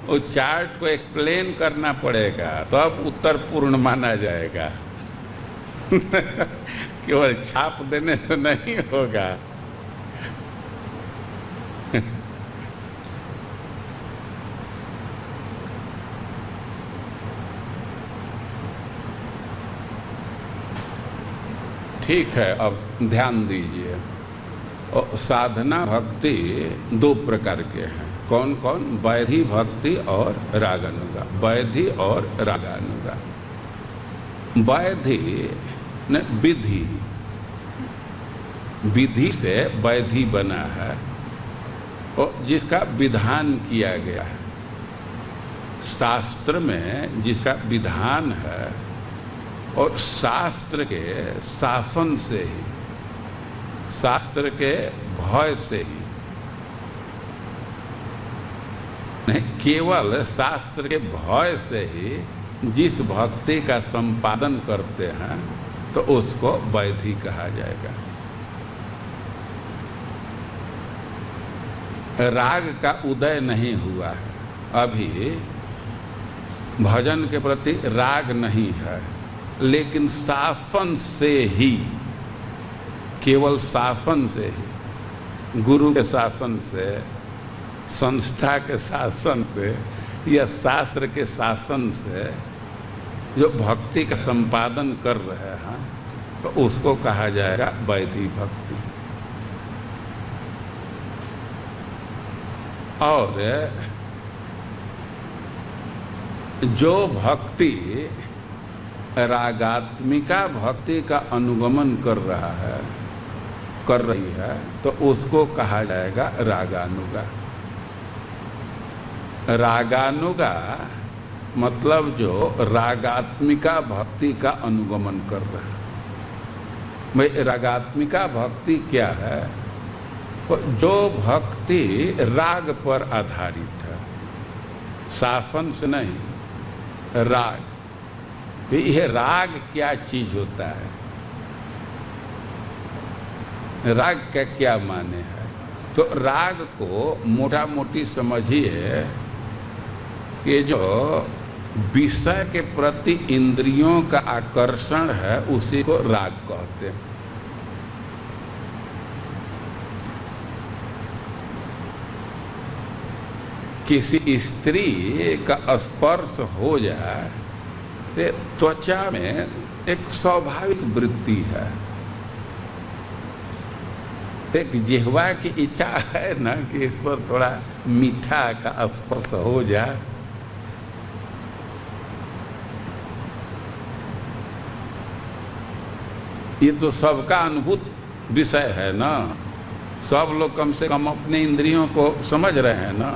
वो चार्ट को एक्सप्लेन करना पड़ेगा तब उत्तर पूर्ण माना जाएगा। केवल छाप देने से नहीं होगा। ठीक है, अब ध्यान दीजिए। साधना भक्ति 2 प्रकार के हैं। कौन कौन? वैधि भक्ति और रागानुगा। वैधि और रागानुगा। वैधि ने विधि, विधि से वैधि बना है और जिसका विधान किया गया है। शास्त्र में जिसका विधान है और शास्त्र के शासन से ही, शास्त्र के भय से ही, नहीं केवल शास्त्र के भय से ही जिस भक्ति का संपादन करते हैं तो उसको वैधि कहा जाएगा। राग का उदय नहीं हुआ है, अभी भजन के प्रति राग नहीं है, लेकिन शासन से ही, केवल शासन से ही, गुरु के शासन से, संस्था के शासन से या शास्त्र के शासन से जो भक्ति का संपादन कर रहे हैं तो उसको कहा जाएगा वैधि भक्ति। और जो भक्ति रागात्मिका भक्ति का अनुगमन कर रही है तो उसको कहा जाएगा रागानुगा। रागानुगा मतलब जो रागात्मिका भक्ति का अनुगमन कर रहा है। भाई रागात्मिका भक्ति क्या है? जो भक्ति राग पर आधारित है, शासन से नहीं, राग। यह राग क्या चीज होता है? राग का क्या माने है? तो राग को मोटा मोटी समझिए कि जो विषय के प्रति इंद्रियों का आकर्षण है उसी को राग कहते हैं। किसी स्त्री का स्पर्श हो जाए तो त्वचा में एक स्वाभाविक वृत्ति है, एक जिह्वा की इच्छा है ना कि इस पर थोड़ा मीठा का स्पर्श हो जाए। ये तो सबका अनुभूत विषय है ना, सब लोग कम से कम अपने इंद्रियों को समझ रहे हैं ना।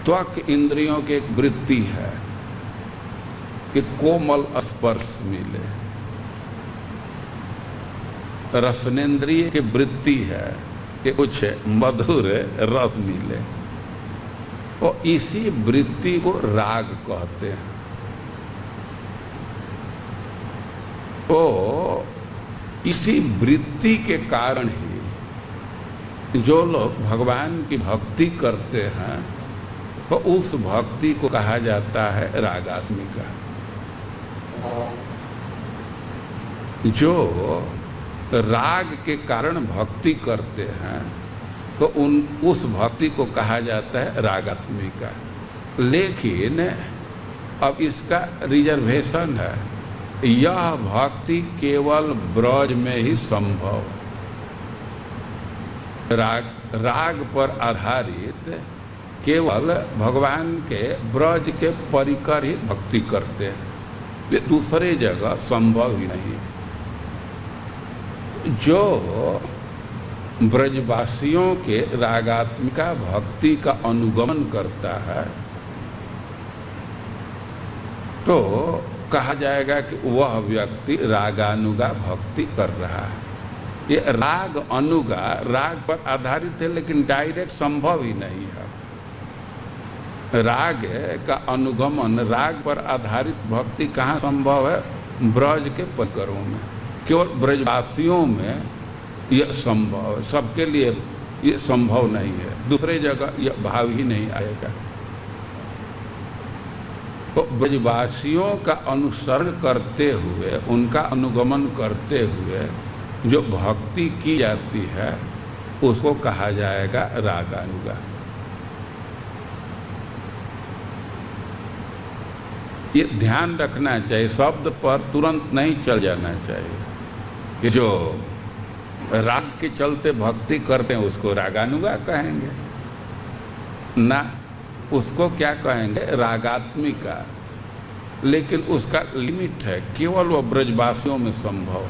त्वक इंद्रियों की एक वृत्ति है कि कोमल स्पर्श मिले, रसनेन्द्रिय की वृत्ति है कि कुछ मधुर रस मिले, और इसी वृत्ति को राग कहते हैं। तो इसी वृत्ति के कारण ही जो लोग भगवान की भक्ति करते हैं तो उस भक्ति को कहा जाता है रागात्मिका। जो राग के कारण भक्ति करते हैं तो उस भक्ति को कहा जाता है रागात्मिका। लेकिन अब इसका रिजर्वेशन है, यह भक्ति केवल ब्रज में ही संभव। राग पर आधारित केवल भगवान के ब्रज के परिकर ही भक्ति करते हैं, ये दूसरे जगह संभव ही नहीं। जो ब्रजवासियों के रागात्मिका भक्ति का अनुगमन करता है तो कहा जाएगा कि वह व्यक्ति रागानुगा भक्ति कर रहा है। ये राग अनुगा राग पर आधारित है लेकिन डायरेक्ट संभव ही नहीं है। राग का अनुगमन, राग पर आधारित भक्ति कहाँ संभव है? ब्रज के परिकरों में, केवल ब्रजवासियों में यह संभव है, सबके लिए ये संभव नहीं है, दूसरे जगह यह भाव ही नहीं आएगा। तो ब्रजवासियों का अनुसरण करते हुए, उनका अनुगमन करते हुए जो भक्ति की जाती है उसको कहा जाएगा रागानुगा। ये ध्यान रखना चाहिए, शब्द पर तुरंत नहीं चल जाना चाहिए कि जो राग के चलते भक्ति करते हैं उसको रागानुगा कहेंगे ना, उसको क्या कहेंगे? रागात्मिका। लेकिन उसका लिमिट है, केवल वो ब्रजवासियों में संभव।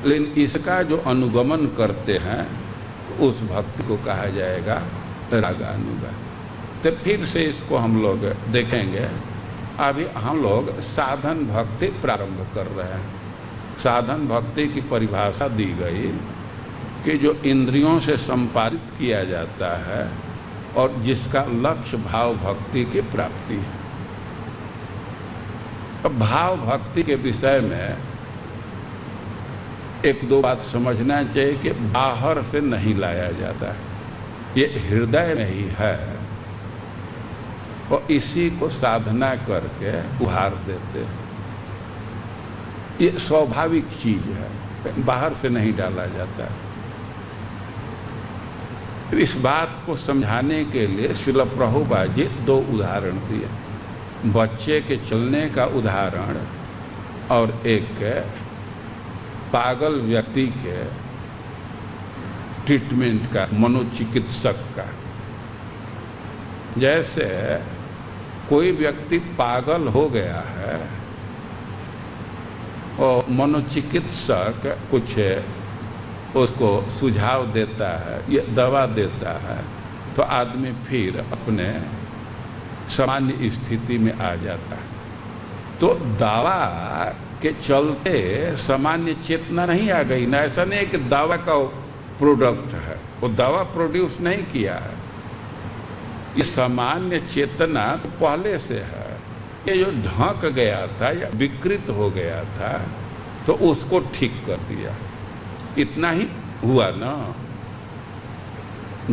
लेकिन इसका जो अनुगमन करते हैं उस भक्ति को कहा जाएगा रागानुगा। तो फिर से इसको हम लोग देखेंगे। अभी हम लोग साधन भक्ति प्रारंभ कर रहे हैं। साधन भक्ति की परिभाषा दी गई कि जो इंद्रियों से संपादित किया जाता है और जिसका लक्ष्य भाव भक्ति की प्राप्ति है। अब भाव भक्ति के विषय में एक दो बात समझना चाहिए कि बाहर से नहीं लाया जाता है, ये हृदय में ही है और इसी को साधना करके उभार देते हैं। ये स्वाभाविक चीज है, बाहर से नहीं डाला जाता। इस बात को समझाने के लिए श्रील प्रभुपाद जी दो उदाहरण दिए। बच्चे के चलने का उदाहरण और एक पागल व्यक्ति के ट्रीटमेंट का, मनोचिकित्सक का। जैसे कोई व्यक्ति पागल हो गया है और मनोचिकित्सक कुछ उसको सुझाव देता है या दवा देता है, तो आदमी फिर अपने सामान्य स्थिति में आ जाता है। तो दवा के चलते सामान्य चेतना नहीं आ गई ना। ऐसा नहीं है कि दवा का प्रोडक्ट है, वो दवा प्रोड्यूस नहीं किया है। ये सामान्य चेतना तो पहले से है। ये जो ढंक गया था या विकृत हो गया था, तो उसको ठीक कर दिया, इतना ही हुआ ना।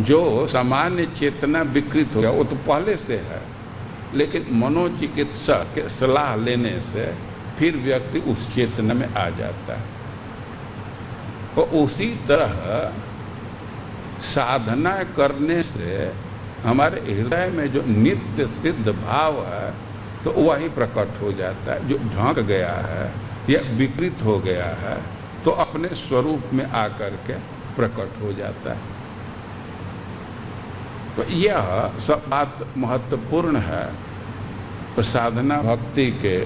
जो सामान्य चेतना विकृत हो गया वो तो पहले से है, लेकिन मनोचिकित्सक के सलाह लेने से फिर व्यक्ति उस चेतना में आ जाता है। और उसी तरह साधना करने से हमारे हृदय में जो नित्य सिद्ध भाव है तो वही प्रकट हो जाता है। जो ढंक गया है या विकृत हो गया है तो अपने स्वरूप में आकर के प्रकट हो जाता है। तो यह सब बात महत्वपूर्ण है। तो साधना भक्ति के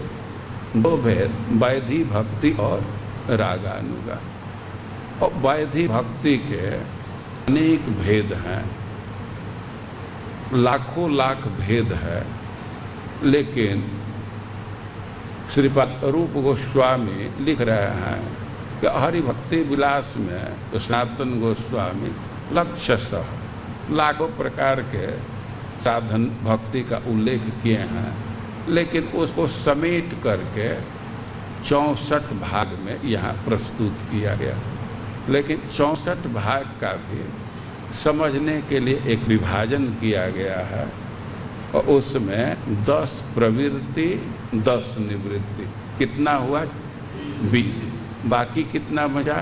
दो भेद, वैधि भक्ति और रागानुगा। और वैधि भक्ति के अनेक भेद हैं, लाखों लाख भेद है, लेकिन श्रीपाद रूप गोस्वामी लिख रहे हैं कि हरि भक्ति विलास में सनातन गोस्वामी लक्षशः लाखों प्रकार के साधन भक्ति का उल्लेख किए हैं, लेकिन उसको समेट करके 64 भाग में यहाँ प्रस्तुत किया गया। लेकिन 64 भाग का भी समझने के लिए एक विभाजन किया गया है, और उसमें 10 प्रवृत्ति 10 निवृत्ति, कितना हुआ 20, बाकी कितना बचा,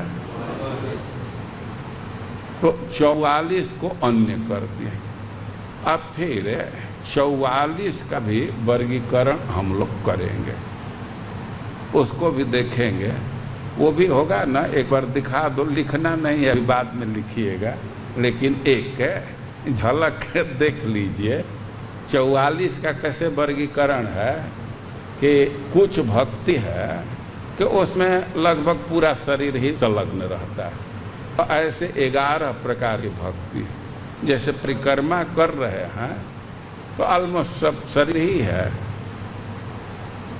तो 44 को अन्य कर दिया। अब फिर 44 का भी वर्गीकरण हम लोग करेंगे, उसको भी देखेंगे। वो भी होगा ना, एक बार दिखा दो, लिखना नहीं है, बाद में लिखिएगा, लेकिन एक झलक देख लीजिए। 44 का कैसे वर्गीकरण है कि कुछ भक्ति है कि उसमें लगभग पूरा शरीर ही संलग्न रहता है। तो ऐसे 11 प्रकार की भक्ति, जैसे परिक्रमा कर रहे हैं तो ऑलमोस्ट सब शरीर ही है,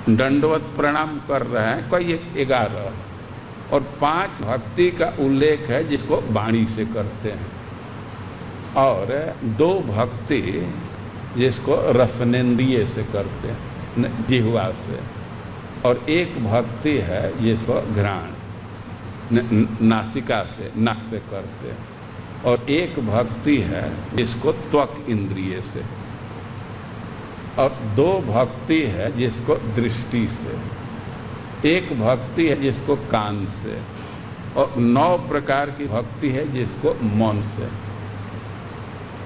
दंडवत प्रणाम कर रहे हैं कोई 11, और 5 भक्ति का उल्लेख है जिसको वाणी से करते हैं, और 2 भक्ति जिसको रसनेन्द्रिय से करते हैं, जिह्वा से, और 1 भक्ति है जिसको घ्राण नासिका से, नाक से करते हैं, और 1 भक्ति है जिसको त्वक इंद्रिय से, और 2 भक्ति है जिसको दृष्टि से, 1 भक्ति है जिसको कान से, और 9 प्रकार की भक्ति है जिसको मन से,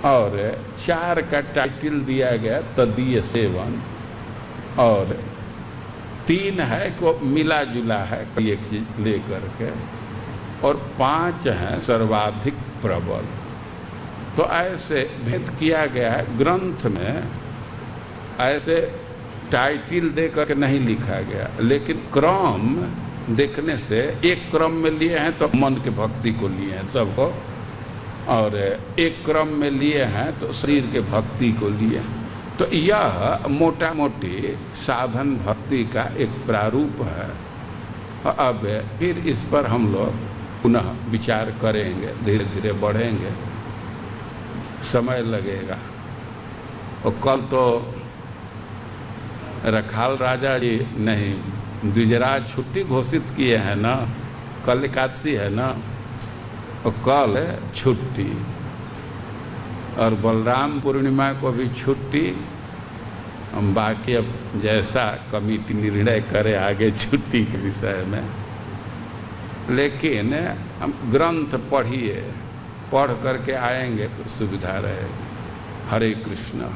और 4 का टाइटल दिया गया तदीय सेवन, और 3 है को मिला जुला है एक चीज लेकर के, और 5 है सर्वाधिक प्रबल। तो ऐसे भेद किया गया है। ग्रंथ में ऐसे टाइटल दे करके नहीं लिखा गया, लेकिन क्रम देखने से एक क्रम में लिए हैं तो मन के भक्ति को लिए हैं सबको, और एक क्रम में लिए हैं तो शरीर के भक्ति को लिए हैं। तो यह मोटा मोटी साधन भक्ति का एक प्रारूप है। अब फिर इस पर हम लोग पुनः विचार करेंगे, धीरे धीरे बढ़ेंगे, समय लगेगा। और कल तो रखाल राजा जी नहीं, द्विजराज छुट्टी घोषित किए हैं ना, कल एकादशी है ना, और कल छुट्टी, और बलराम पूर्णिमा को भी छुट्टी। हम बाकी अब जैसा कमिटी निर्णय करे आगे छुट्टी के विषय में, लेकिन हम ग्रंथ पढ़िए, पढ़ करके आएंगे तो सुविधा रहेगी। हरे कृष्ण।